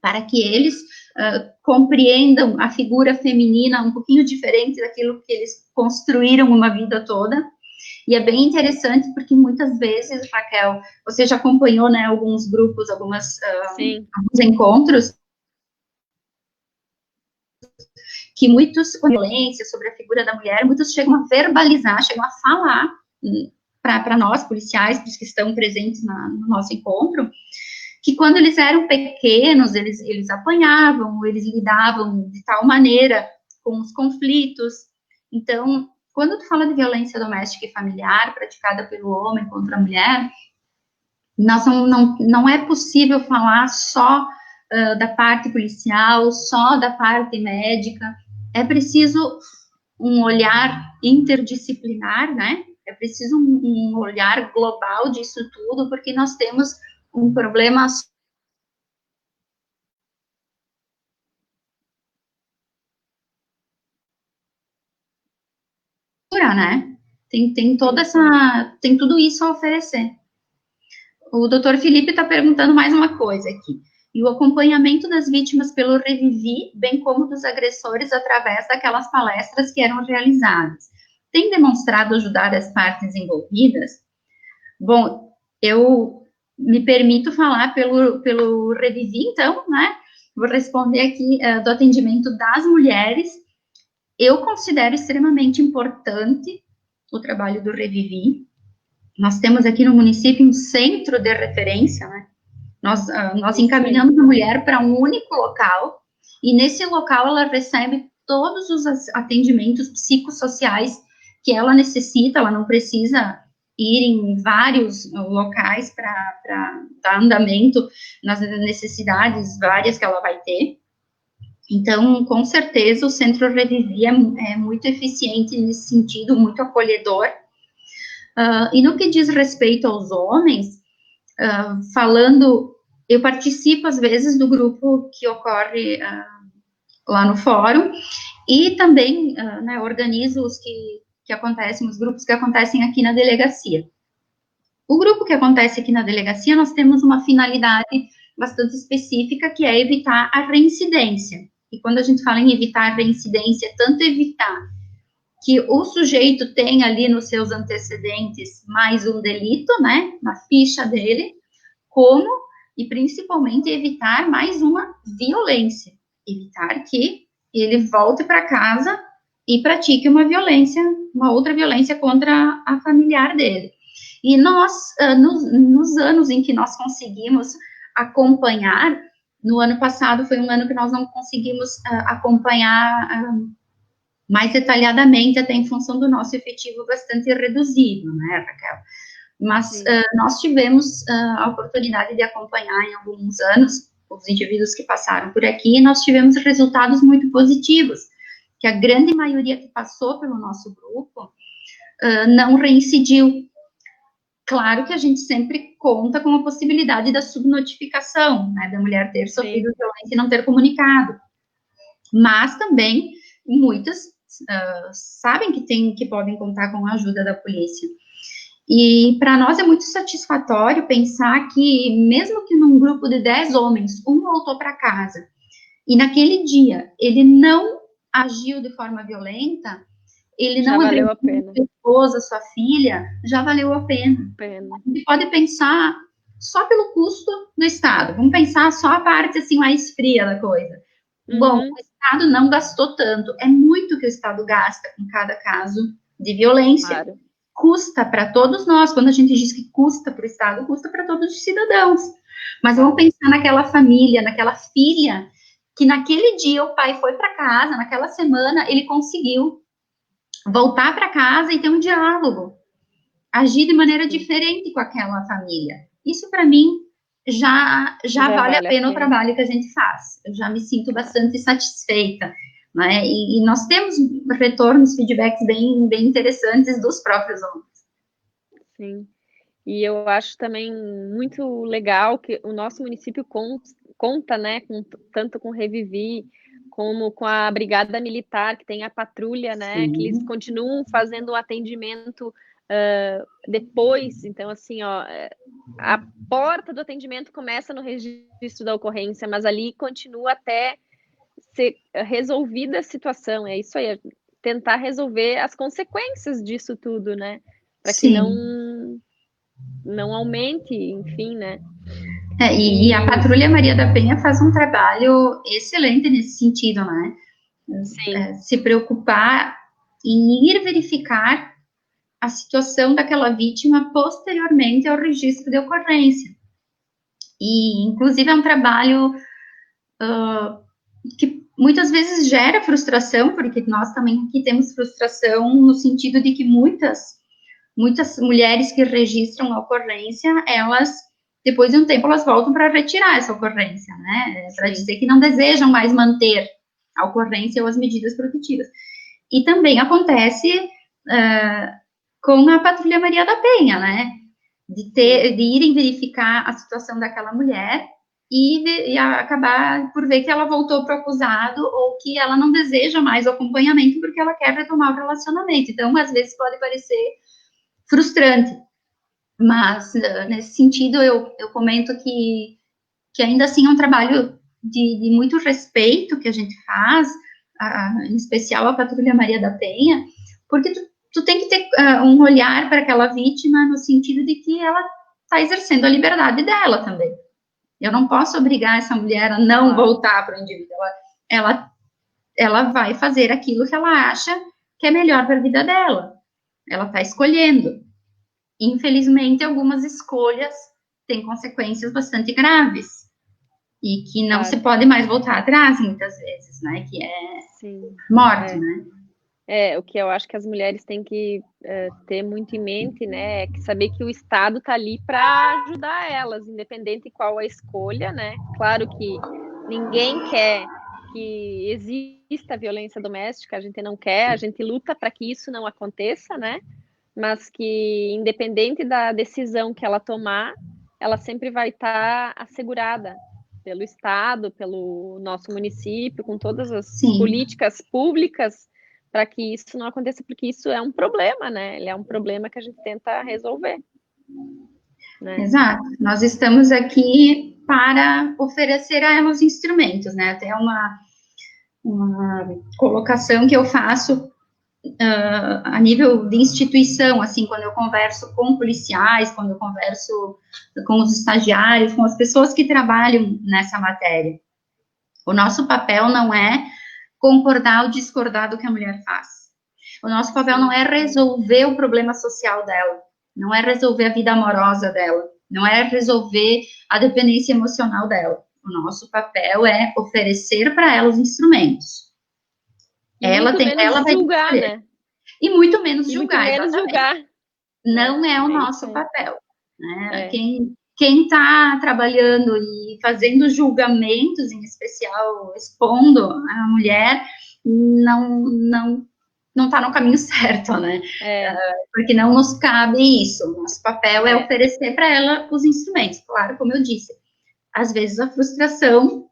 para que eles compreendam a figura feminina um pouquinho diferente daquilo que eles construíram uma vida toda. E é bem interessante porque muitas vezes, Raquel, você já acompanhou, né, alguns grupos, alguns encontros, que muitos, com violência sobre a figura da mulher, muitos chegam a verbalizar, chegam a falar para nós, policiais, para os que estão presentes no nosso encontro, que quando eles eram pequenos, eles apanhavam, eles lidavam de tal maneira com os conflitos. Então, quando tu fala de violência doméstica e familiar praticada pelo homem contra a mulher, não é possível falar só da parte policial, só da parte médica. É preciso um olhar interdisciplinar, né? É preciso um olhar global disso tudo, porque nós temos um problema né? tem toda essa, tem tudo isso a oferecer. O doutor Felipe está perguntando mais uma coisa aqui. E o acompanhamento das vítimas pelo Revivi, bem como dos agressores através daquelas palestras que eram realizadas, tem demonstrado ajudar as partes envolvidas? Bom, eu me permito falar pelo Revivi, então, né? Vou responder aqui do atendimento das mulheres. Eu considero extremamente importante o trabalho do Revivi. Nós temos aqui no município um centro de referência, né? Nós encaminhamos a mulher para um único local, e nesse local ela recebe todos os atendimentos psicossociais que ela necessita, ela não precisa ir em vários locais para dar andamento nas necessidades várias que ela vai ter. Então, com certeza, o Centro Revivi é muito eficiente nesse sentido, muito acolhedor. E no que diz respeito aos homens, eu participo às vezes do grupo que ocorre lá no fórum, e também né, organizo os que acontecem, os grupos que acontecem aqui na delegacia. O grupo que acontece aqui na delegacia, nós temos uma finalidade bastante específica, que é evitar a reincidência. E quando a gente fala em evitar a reincidência, tanto evitar que o sujeito tenha ali nos seus antecedentes mais um delito, né, na ficha dele, como, e principalmente, evitar mais uma violência, evitar que ele volte para casa e pratique uma outra violência contra a familiar dele. E nós, nos anos em que nós conseguimos acompanhar, no ano passado foi um ano que nós não conseguimos acompanhar mais detalhadamente, até em função do nosso efetivo bastante reduzido, né, Raquel? Mas nós tivemos a oportunidade de acompanhar em alguns anos os indivíduos que passaram por aqui, e nós tivemos resultados muito positivos, que a grande maioria que passou pelo nosso grupo não reincidiu. Claro que a gente sempre conta com a possibilidade da subnotificação, né, da mulher ter sofrido violência e não ter comunicado. Mas também muitas sabem que podem contar com a ajuda da polícia. E para nós é muito satisfatório pensar que, mesmo que num grupo de 10 homens, um voltou para casa, e naquele dia ele não agiu de forma violenta, ele não agrediu sua esposa, sua filha, já valeu a pena. A gente pode pensar só pelo custo do Estado, vamos pensar só a parte assim mais fria da coisa. Bom, o Estado não gastou tanto, é muito que o Estado gasta com cada caso de violência. Claro. Custa para todos nós, quando a gente diz que custa para o Estado, custa para todos os cidadãos. Mas vamos pensar naquela família, naquela filha, que naquele dia o pai foi para casa, naquela semana ele conseguiu voltar para casa e ter um diálogo, agir de maneira diferente com aquela família. Isso, para mim, já vale a pena o trabalho que a gente faz. Eu já me sinto bastante satisfeita, né? E nós temos retornos, feedbacks bem interessantes dos próprios homens. Sim. E eu acho também muito legal que o nosso município conta, né, tanto com Revivi, como com a Brigada Militar, que tem a patrulha, né, que eles continuam fazendo o atendimento depois. Então, assim, ó, a porta do atendimento começa no registro da ocorrência, mas ali continua até ser resolvida a situação. É isso aí, tentar resolver as consequências disso tudo, né, para que não aumente, enfim, né. E a Patrulha Maria da Penha faz um trabalho excelente nesse sentido, né? Se preocupar em ir verificar a situação daquela vítima posteriormente ao registro de ocorrência. E, inclusive, é um trabalho que muitas vezes gera frustração, porque nós também aqui temos frustração no sentido de que muitas mulheres que registram a ocorrência, elas, depois de um tempo, elas voltam para retirar essa ocorrência, né? Para dizer que não desejam mais manter a ocorrência ou as medidas protetivas. E também acontece com a Patrulha Maria da Penha, né? De irem verificar a situação daquela mulher e acabar por ver que ela voltou para o acusado ou que ela não deseja mais o acompanhamento porque ela quer retomar o relacionamento. Então, às vezes pode parecer frustrante, mas nesse sentido eu comento que ainda assim é um trabalho de muito respeito que a gente faz, em especial a Patrulha Maria da Penha, porque tu tem que ter um olhar para aquela vítima no sentido de que ela está exercendo a liberdade dela também. Eu não posso obrigar essa mulher a não voltar para o indivíduo. Ela vai fazer aquilo que ela acha que é melhor para a vida dela. Ela está escolhendo. Infelizmente, algumas escolhas têm consequências bastante graves e que não se pode mais voltar atrás, muitas vezes, né? Que é morte, né? O que eu acho que as mulheres têm que ter muito em mente, né, é que saber que o Estado está ali para ajudar elas, independente de qual a escolha, né? Claro que ninguém quer que exista violência doméstica, a gente não quer, a gente luta para que isso não aconteça, né? Mas que independente da decisão que ela tomar, ela sempre vai estar assegurada pelo Estado, pelo nosso município, com todas as políticas públicas para que isso não aconteça, porque isso é um problema, né? Ele é um problema que a gente tenta resolver. Né? Exato. Nós estamos aqui para oferecer a elas instrumentos, né? Até uma colocação que eu faço a nível de instituição, assim, quando eu converso com policiais, quando eu converso com os estagiários, com as pessoas que trabalham nessa matéria. O nosso papel não é concordar ou discordar do que a mulher faz. O nosso papel não é resolver o problema social dela, não é resolver a vida amorosa dela, não é resolver a dependência emocional dela. O nosso papel é oferecer para ela os instrumentos. Ela vai julgar, né? E muito menos julgar, muito menos julgar. Não é o nosso papel. Né? Quem está trabalhando e fazendo julgamentos, em especial expondo a mulher, não está no caminho certo, né? Porque não nos cabe isso. Nosso papel é oferecer para ela os instrumentos. Claro, como eu disse, às vezes a frustração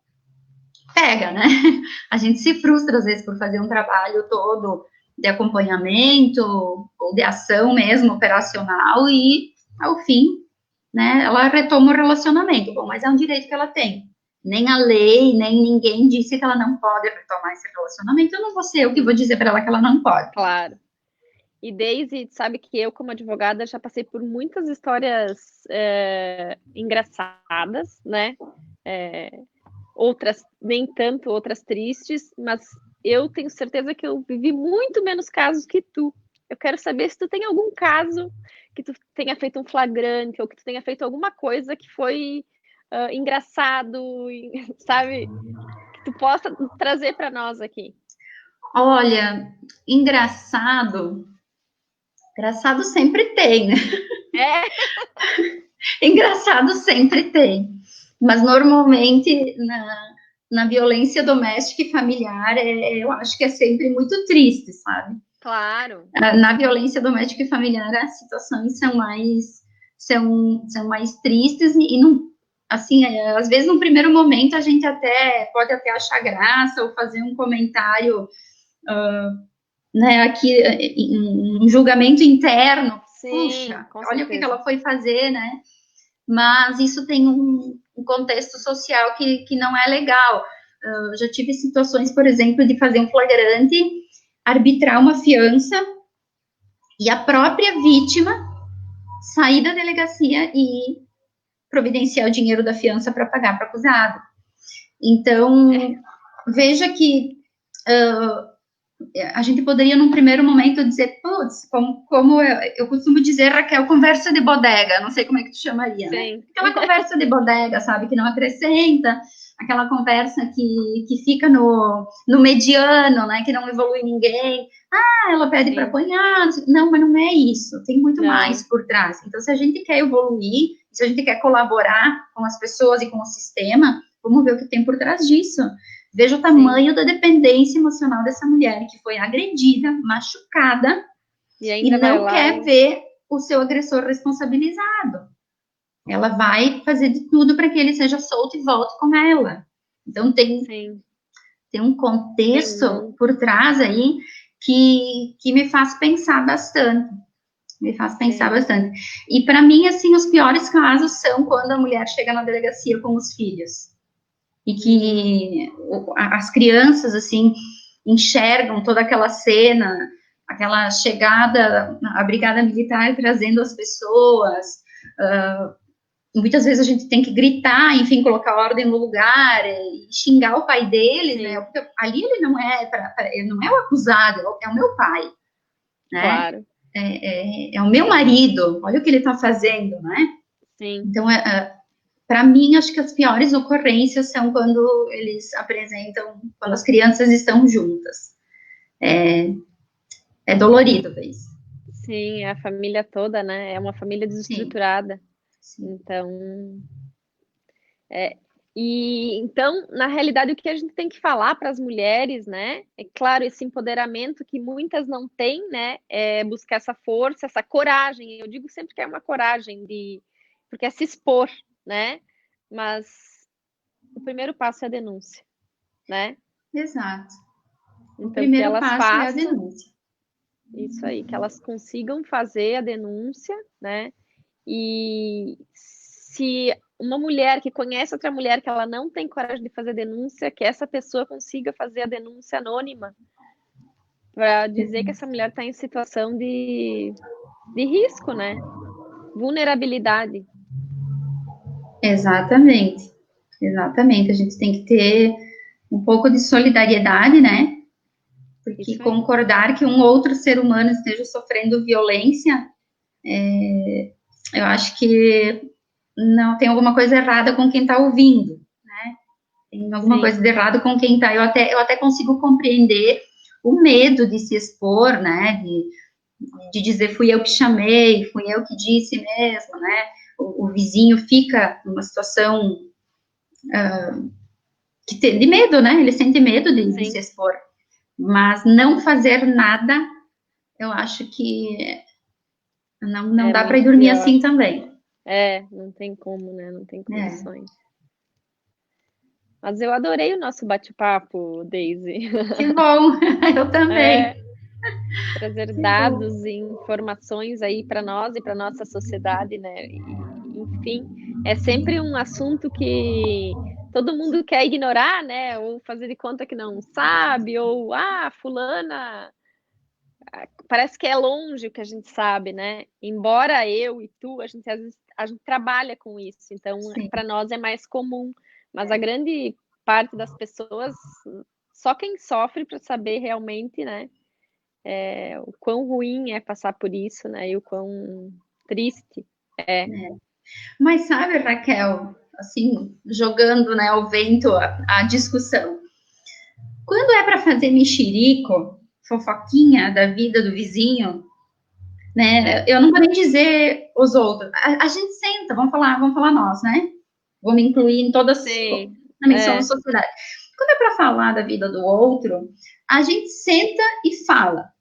pega, né? A gente se frustra, às vezes, por fazer um trabalho todo de acompanhamento ou de ação mesmo, operacional, e, ao fim, né, ela retoma o relacionamento. Bom, mas é um direito que ela tem. Nem a lei, nem ninguém disse que ela não pode retomar esse relacionamento. Eu não vou ser eu que vou dizer para ela que ela não pode. Claro. E Daisy, sabe que eu, como advogada, já passei por muitas histórias engraçadas, né? Outras nem tanto, outras tristes, mas eu tenho certeza que eu vivi muito menos casos que tu. Eu quero saber se tu tem algum caso que tu tenha feito um flagrante ou que tu tenha feito alguma coisa que foi engraçado, sabe? Que tu possa trazer para nós aqui. Olha, engraçado sempre tem, né? Engraçado sempre tem. Mas normalmente na violência doméstica e familiar, eu acho que é sempre muito triste, sabe? Claro. Na violência doméstica e familiar, as situações são mais tristes e não, assim, às vezes no primeiro momento a gente pode até achar graça ou fazer um comentário, né, aqui, um julgamento interno. Sim, puxa, olha o que ela foi fazer, né? Mas isso tem um contexto social que não é legal. Já tive situações, por exemplo, de fazer um flagrante, arbitrar uma fiança e a própria vítima sair da delegacia e providenciar o dinheiro da fiança para pagar para o acusado. Então, veja que a gente poderia, num primeiro momento, dizer, putz, como eu costumo dizer, Raquel, conversa de bodega, não sei como é que tu chamaria, né? Aquela conversa de bodega, sabe, que não acrescenta, aquela conversa que fica no mediano, né, que não evolui ninguém. Ela pede para apanhar, não, mas não é isso, tem muito mais por trás. Então, se a gente quer evoluir, se a gente quer colaborar com as pessoas e com o sistema, vamos ver o que tem por trás disso. Veja o tamanho da dependência emocional dessa mulher que foi agredida, machucada e não quer ver o seu agressor responsabilizado. ela vai fazer de tudo para que ele seja solto e volte com ela. Então, Sim. tem um contexto por trás aí que me faz pensar bastante. Me faz pensar bastante. E para mim, assim, os piores casos são quando a mulher chega na delegacia com os filhos. E que as crianças, assim, enxergam toda aquela cena, aquela chegada, a brigada militar trazendo as pessoas. Muitas vezes a gente tem que gritar, enfim, colocar ordem no lugar, e xingar o pai dele, né? Porque ali ele não é, ele não é o acusado, é o meu pai, né? Claro. É o meu marido, olha o que ele está fazendo, né? Sim. Então, para mim, acho que as piores ocorrências são quando eles apresentam, quando as crianças estão juntas. É dolorido ver isso. Sim, a família toda, né? É uma família desestruturada. Sim. Então, então, na realidade, o que a gente tem que falar para as mulheres, né? É claro, esse empoderamento que muitas não têm, né? É buscar essa força, essa coragem. Eu digo sempre que é uma coragem porque é se expor, né? Mas o primeiro passo é a denúncia, né? Exato. Então, o primeiro que elas passo façam, é a denúncia. Isso aí, que elas consigam fazer a denúncia, né? E se uma mulher que conhece outra mulher que ela não tem coragem de fazer denúncia, que essa pessoa consiga fazer a denúncia anônima para dizer que essa mulher está em situação de risco, né? Vulnerabilidade. Exatamente. Exatamente. A gente tem que ter um pouco de solidariedade, né? Porque concordar que um outro ser humano esteja sofrendo violência, eu acho que não tem alguma coisa errada com quem está ouvindo, né? Tem alguma coisa de errado com quem está. Eu até consigo compreender o medo de se expor, né? De dizer fui eu que chamei, fui eu que disse mesmo, né? O vizinho fica numa situação de medo, né? Ele sente medo de se expor. Mas não fazer nada, eu acho que não dá para ir dormir pior. Assim também. Não tem como, né? Não tem condições. Mas eu adorei o nosso bate-papo, Daisy. Que bom, eu também. Trazer dados e informações aí para nós e para nossa sociedade, né? Enfim, é sempre um assunto que todo mundo quer ignorar, né? Ou fazer de conta que não sabe, ou fulana parece que é longe o que a gente sabe, né? Embora eu e tu, a gente trabalha com isso, então para nós é mais comum, mas a grande parte das pessoas, só quem sofre para saber realmente, né? O quão ruim é passar por isso, né? E o quão triste é. Mas sabe, Raquel, assim, jogando, né, ao vento a discussão. Quando é para fazer mexerico, fofoquinha da vida do vizinho, né? Eu não vou nem dizer os outros. A gente senta, vamos falar nós, né? Vou me incluir em todas, também somos sociedade. Quando é para falar da vida do outro, a gente senta e fala.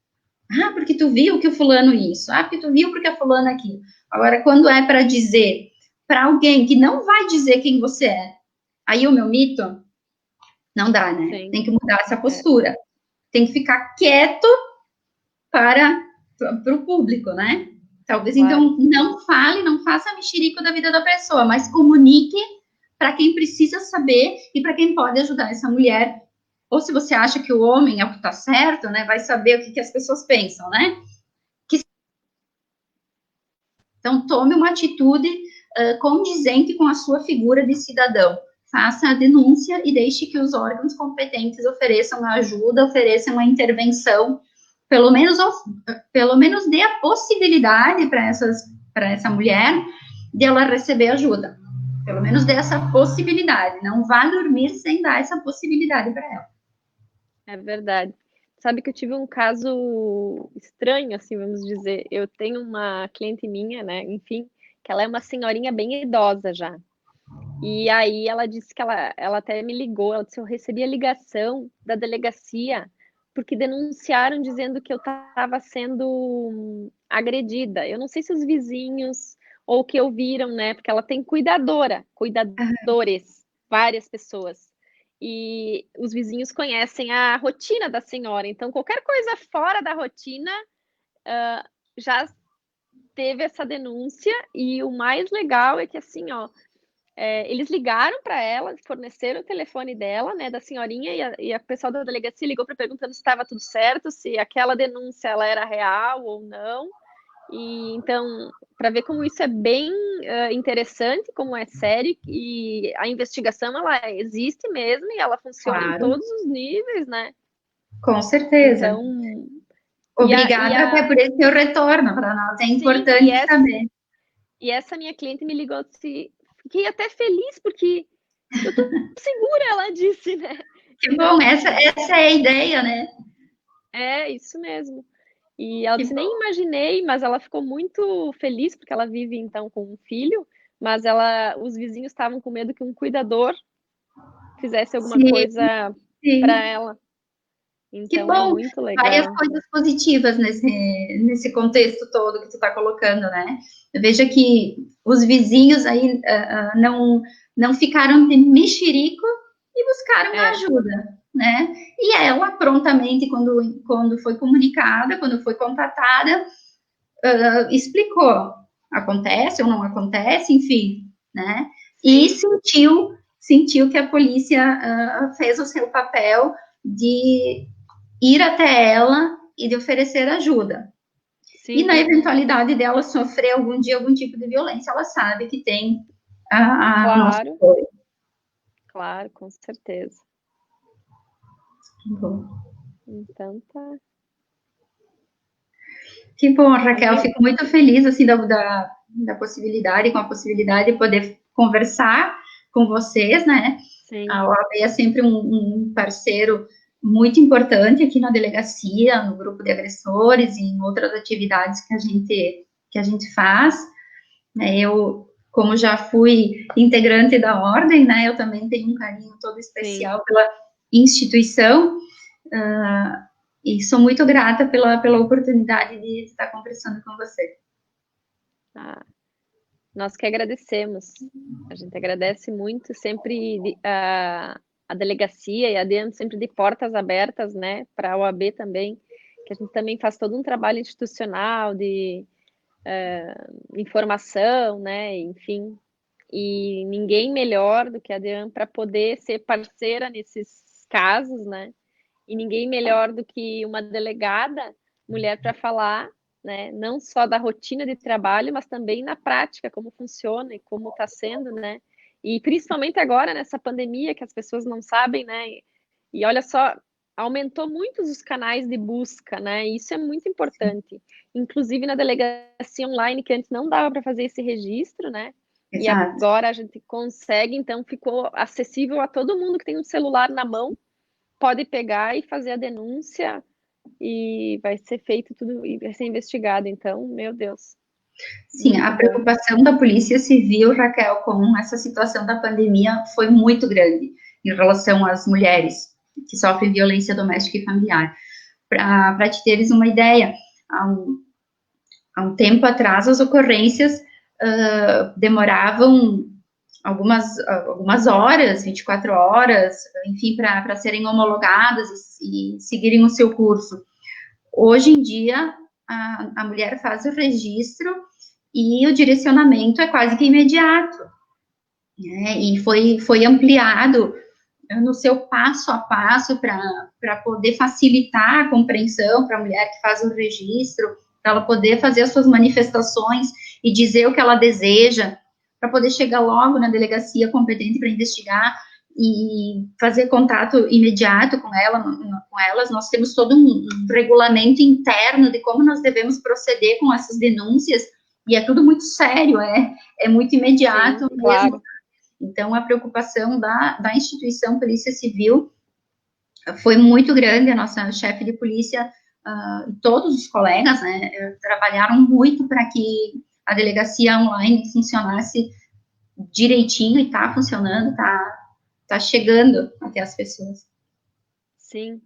Porque tu viu que o fulano isso. Porque tu viu porque a fulana aquilo. Agora, quando é para dizer para alguém que não vai dizer quem você é, aí o meu mito, não dá, né? Sim. Tem que mudar essa postura. Tem que ficar quieto para o público, né? Talvez, então, não fale, não faça mexerico da vida da pessoa, mas comunique para quem precisa saber e para quem pode ajudar essa mulher. Ou se você acha que o homem é o que está certo, né? Vai saber o que as pessoas pensam, né? Então, tome uma atitude condizente com a sua figura de cidadão. Faça a denúncia e deixe que os órgãos competentes ofereçam a ajuda, ofereçam a intervenção, pelo menos dê a possibilidade para essa mulher de ela receber ajuda. Pelo menos dê essa possibilidade. Não vá dormir sem dar essa possibilidade para ela. É verdade. Sabe que eu tive um caso estranho, assim, vamos dizer. Eu tenho uma cliente minha, né, enfim, que ela é uma senhorinha bem idosa já. E aí ela disse que ela até me ligou, ela disse, eu recebi a ligação da delegacia porque denunciaram dizendo que eu estava sendo agredida. Eu não sei se os vizinhos ou que ouviram, né? Porque ela tem cuidadores, várias pessoas. E os vizinhos conhecem a rotina da senhora, então qualquer coisa fora da rotina já teve essa denúncia. E o mais legal é que assim, ó, eles ligaram para ela, forneceram o telefone dela, né, da senhorinha, e a pessoal da delegacia ligou para perguntando se estava tudo certo, se aquela denúncia ela era real ou não. E então, para ver como isso é bem interessante, como é sério, e a investigação ela existe mesmo e ela funciona em Claro, todos os níveis, né? com certeza. Então, Obrigada até por esse seu retorno, para nós é sim, importante saber. e essa minha cliente me ligou, disse, fiquei até feliz porque eu tô segura, ela disse, né? Que bom, Então, essa é a ideia, né? é isso mesmo. E ela Que disse, nem bom. imaginei, mas ela ficou muito feliz porque ela vive então com um filho, mas os vizinhos estavam com medo que um cuidador fizesse alguma Sim, coisa para sim. ela. Que Então é bom. muito Várias legal. coisas positivas nesse contexto todo que tu está colocando, né? Veja que os vizinhos aí não ficaram de mexerico e buscaram É, ajuda, né? E ela prontamente, quando foi comunicada, quando foi contatada, explicou, acontece ou não acontece, enfim, né? E sim, sentiu que a polícia fez o seu papel de ir até ela e de oferecer ajuda. E sim, na eventualidade dela sofrer algum dia algum tipo de violência, ela sabe que tem o nosso claro, apoio. claro, com certeza. Bom. Então tá. Que bom, Raquel, Amiga, fico muito feliz assim da possibilidade, com a possibilidade de poder conversar com vocês, né? sim, A OAB é sempre um parceiro muito importante aqui na delegacia, no grupo de agressores e em outras atividades que a gente faz. Né? Eu, como já fui integrante da ordem, né, eu também tenho um carinho todo sim. especial pela instituição, e sou muito grata pela oportunidade de estar conversando com você. Ah, nós que agradecemos. A gente agradece muito, sempre a delegacia e a DEAN sempre de portas abertas, né, para a OAB também, que a gente também faz todo um trabalho institucional de informação, né, enfim. E ninguém melhor do que a DEAN para poder ser parceira nesses casos, né? E ninguém melhor do que uma delegada mulher para falar, né? Não só da rotina de trabalho, mas também na prática, como funciona e como está sendo, né? E principalmente agora nessa pandemia que as pessoas não sabem, né? E olha só, aumentou muito os canais de busca, né? E isso é muito importante. Inclusive na delegacia online, que antes não dava para fazer esse registro, né? E Exato. agora a gente consegue, então ficou acessível a todo mundo que tem um celular na mão, pode pegar e fazer a denúncia e vai ser feito tudo e vai ser investigado. Então, meu Deus, Sim, muito a bom. preocupação da Polícia Civil, Raquel, com essa situação da pandemia foi muito grande em relação às mulheres que sofrem violência doméstica e familiar. Para te teres uma ideia, há um tempo atrás as ocorrências demoravam algumas horas, 24 horas, enfim, para serem homologadas e seguirem o seu curso. Hoje em dia, a mulher faz o registro e o direcionamento é quase que imediato, né? E foi ampliado no seu passo a passo para poder facilitar a compreensão para a mulher que faz o registro, para ela poder fazer as suas manifestações e dizer o que ela deseja, para poder chegar logo na delegacia competente para investigar e fazer contato imediato com elas. Nós temos todo um regulamento interno de como nós devemos proceder com essas denúncias, e é tudo muito sério, é muito Sim, imediato mesmo. claro. Então, a preocupação da instituição Polícia Civil foi muito grande. A nossa chefe de polícia, todos os colegas, né, trabalharam muito para que a delegacia online funcionasse direitinho e está funcionando, está chegando até as pessoas. Sim.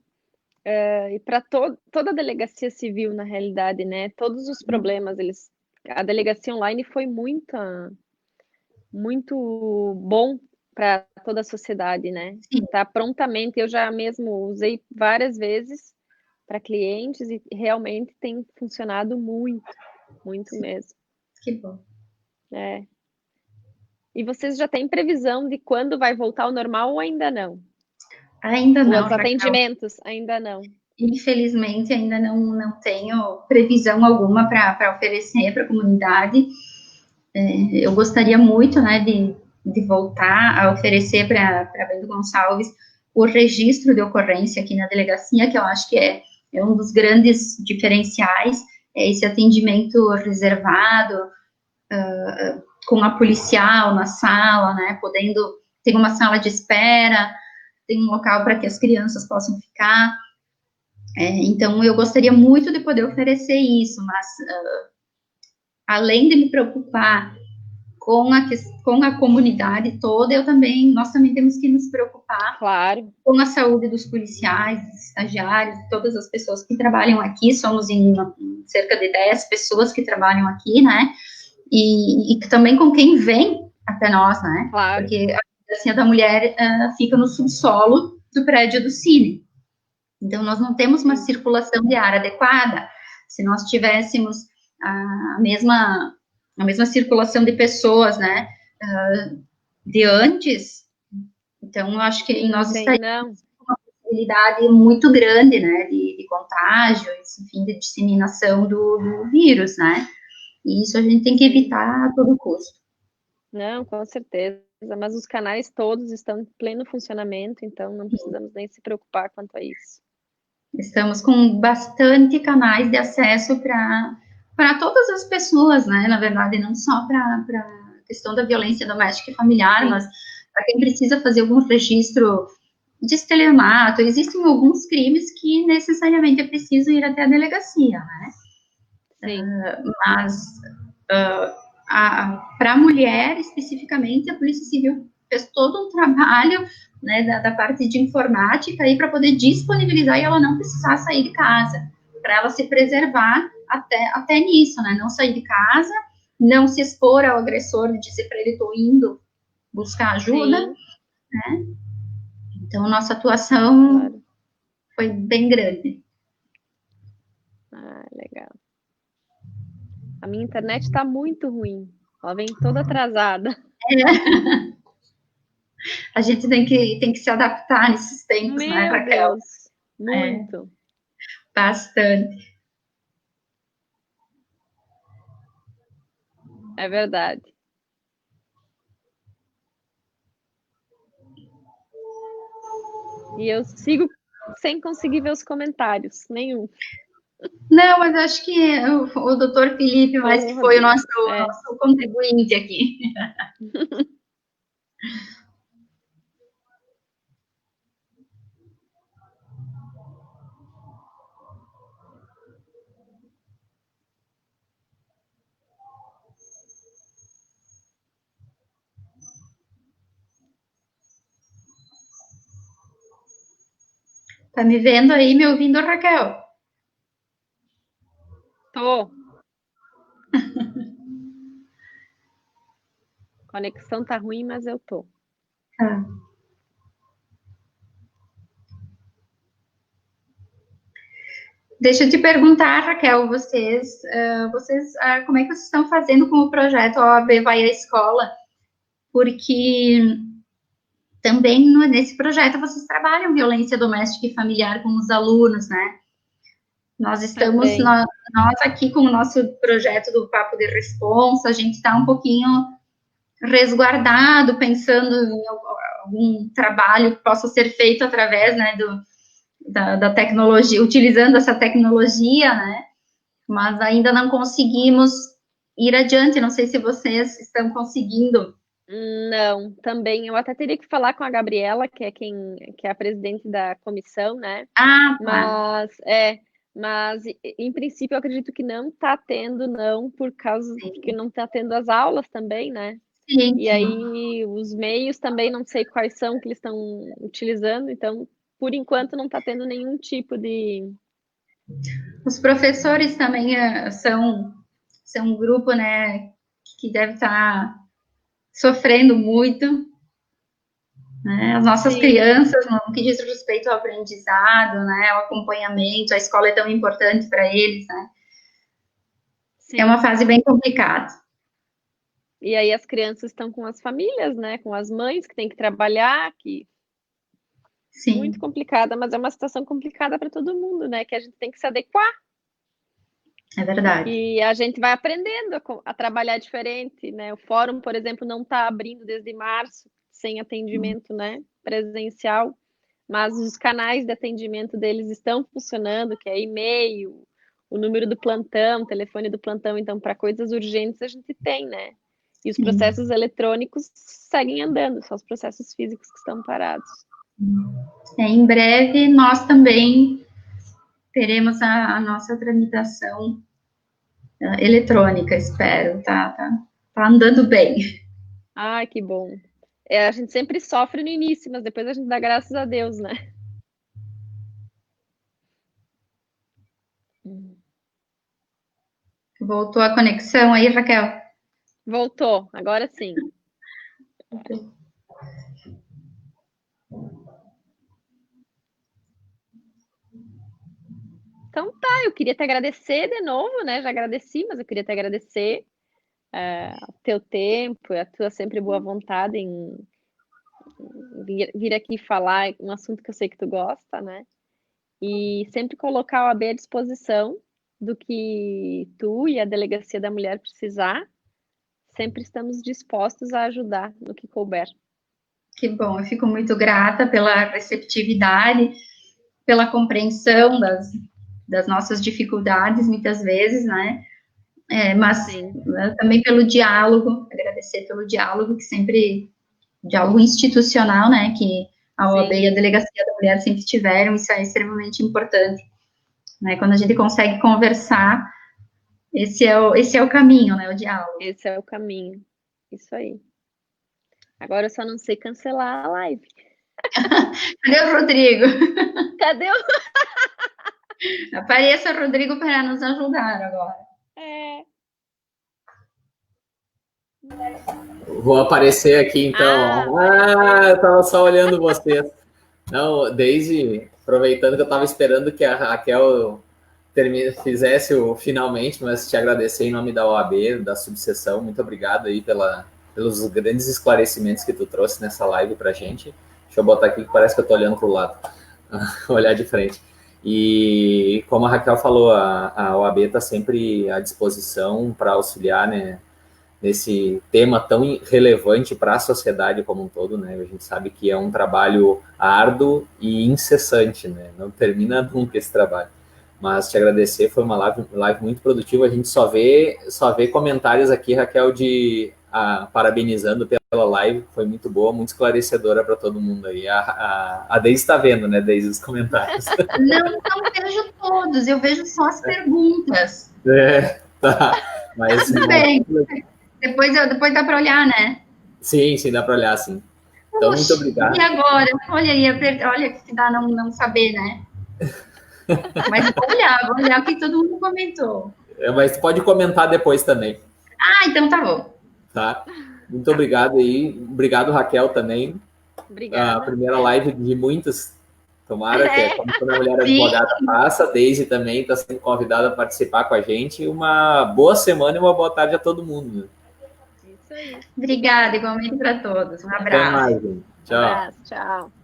E para toda a delegacia civil, na realidade, né? Todos os problemas, eles a delegacia online foi muito bom para toda a sociedade, né? Sim, Tá prontamente, eu já mesmo usei várias vezes para clientes e realmente tem funcionado muito, muito sim, mesmo. que bom. É. E vocês já têm previsão de quando vai voltar ao normal ou ainda não? Ainda não, Os Raquel. atendimentos ainda não. Infelizmente, ainda não tenho previsão alguma para oferecer para a comunidade. Eu gostaria muito, né, de voltar a oferecer para Bento Gonçalves o registro de ocorrência aqui na delegacia, que eu acho que é um dos grandes diferenciais, é esse atendimento reservado, com a policial na sala, né, podendo ter uma sala de espera, tem um local para que as crianças possam ficar. Então, eu gostaria muito de poder oferecer isso, mas além de me preocupar com a comunidade toda, nós também temos que nos preocupar Claro. com a saúde dos policiais, dos estagiários, todas as pessoas que trabalham aqui, somos em cerca de 10 pessoas que trabalham aqui, né, e também com quem vem até nós, né, Claro. porque a delegacia da mulher fica no subsolo do prédio do Cine, então nós não temos uma circulação de ar adequada. Se nós tivéssemos a mesma circulação de pessoas, né, de antes, então eu acho que nós Sim, estaríamos não. com uma possibilidade muito grande, né, de contágio, enfim, de disseminação do vírus, né, e isso a gente tem que evitar a todo custo. Não, com certeza. Mas os canais todos estão em pleno funcionamento, então não precisamos nem se preocupar quanto a isso. Estamos com bastante canais de acesso para todas as pessoas, né? Na verdade, não só para a questão da violência doméstica e familiar, mas para quem precisa fazer algum registro de estelionato. Existem alguns crimes que necessariamente é preciso ir até a delegacia, né? Sim. Mas para a mulher, especificamente, a Polícia Civil fez todo um trabalho, né, da parte de informática aí para poder disponibilizar e ela não precisar sair de casa, para ela se preservar até nisso, né? Não sair de casa, não se expor ao agressor, dizer para ele estou indo buscar ajuda, Sim. né? Então, nossa atuação Claro. foi bem grande. Ah, legal. A minha internet está muito ruim. Ela vem toda atrasada. A gente tem que se adaptar nesses tempos, né, Meu Raquel? Deus, muito. Bastante. É verdade. E eu sigo sem conseguir ver os comentários, nenhum. Não, mas acho que o doutor Felipe, mais que foi o Todos. nosso, É. nosso contribuinte aqui. Tá me vendo aí, me ouvindo, Raquel? Tô. Conexão tá ruim, mas eu tô. Tá. Deixa eu te perguntar, Raquel, como é que vocês estão fazendo com o projeto OAB Vai à Escola? Porque também nesse projeto vocês trabalham violência doméstica e familiar com os alunos, né? Nós estamos, Também. nós aqui com o nosso projeto do Papo de Responsa, a gente está um pouquinho resguardado, pensando em algum trabalho que possa ser feito através, né, da tecnologia, utilizando essa tecnologia, né, mas ainda não conseguimos ir adiante, não sei se vocês estão conseguindo. Não, também. Eu até teria que falar com a Gabriela, que é a presidente da comissão, né? Ah, tá. Mas em princípio eu acredito que não está tendo, não, porque não está tendo as aulas também, né? Sim, E sim. aí os meios também não sei quais são que eles estão utilizando, então por enquanto não está tendo nenhum tipo de. Os professores também são um grupo, né, que deve estar sofrendo muito, né? As nossas crianças, no que diz respeito ao aprendizado, né, ao acompanhamento, a escola é tão importante para eles, né? Sim. É uma fase bem complicada. E aí as crianças estão com as famílias, né, com as mães que têm que trabalhar, que Sim. Muito complicada, mas é uma situação complicada para todo mundo, né, que a gente tem que se adequar. É verdade. E a gente vai aprendendo a trabalhar diferente, né? O fórum, por exemplo, não está abrindo desde março, sem atendimento, né, presencial, mas os canais de atendimento deles estão funcionando, que é e-mail, o número do plantão, o telefone do plantão, então para coisas urgentes a gente tem, né? E os processos eletrônicos seguem andando, só os processos físicos que estão parados. Em breve nós também teremos a nossa tramitação eletrônica, espero, tá andando bem. Ai, que bom. A gente sempre sofre no início, mas depois a gente dá graças a Deus, né? Voltou a conexão aí, Raquel? Voltou, agora sim. Então tá, eu queria te agradecer de novo, né? Já agradeci, mas eu queria te agradecer o teu tempo, a tua sempre boa vontade em vir aqui falar um assunto que eu sei que tu gosta, né? E sempre colocar o AB à disposição do que tu e a Delegacia da Mulher precisar. Sempre estamos dispostos a ajudar no que couber. Que bom, eu fico muito grata pela receptividade, pela compreensão das nossas dificuldades, muitas vezes, né? Mas também pelo diálogo, agradecer pelo diálogo, que sempre, diálogo institucional, né? Que a OAB e a Delegacia da Mulher sempre tiveram, isso é extremamente importante, né? Quando a gente consegue conversar, esse é o caminho, né? O diálogo. Esse é o caminho, isso aí. Agora eu só não sei cancelar a live. Cadê o Rodrigo? Cadê o... Apareça, Rodrigo, para nos ajudar agora. Vou aparecer aqui, então. Eu estava só olhando vocês. Não, Daisy, aproveitando que eu estava esperando que a Raquel fizesse o finalmente, mas te agradecer em nome da OAB, da subseção. Muito obrigado aí pelos grandes esclarecimentos que tu trouxe nessa live para a gente. Deixa eu botar aqui que parece que eu estou olhando para o lado. Olhar de frente. E como a Raquel falou, a OAB está sempre à disposição para auxiliar, né, nesse tema tão relevante para a sociedade como um todo, né? A gente sabe que é um trabalho árduo e incessante, né? Não termina nunca esse trabalho. Mas te agradecer, foi uma live muito produtiva. A gente só vê comentários aqui, Raquel, parabenizando pela live, foi muito boa, muito esclarecedora para todo mundo aí. A Deise está vendo, né, Deise, os comentários. Não vejo todos, eu vejo só as perguntas. Tá. Mas tudo bem. Depois dá para olhar, né? Sim, dá para olhar, sim. Então, muito obrigado. E agora? Olha aí, olha que dá não saber, né? Mas vou olhar o que todo mundo comentou. Mas pode comentar depois também. Então tá bom. Tá? Muito obrigado aí. Obrigado, Raquel, também. Obrigada. A primeira live de muitas. Tomara que como toda mulher advogada faça. A Daisy também está sendo convidada a participar com a gente. Uma boa semana e uma boa tarde a todo mundo. Isso aí. Obrigada, igualmente para todos. Um abraço. Até mais, gente. Tchau. Um abraço, tchau.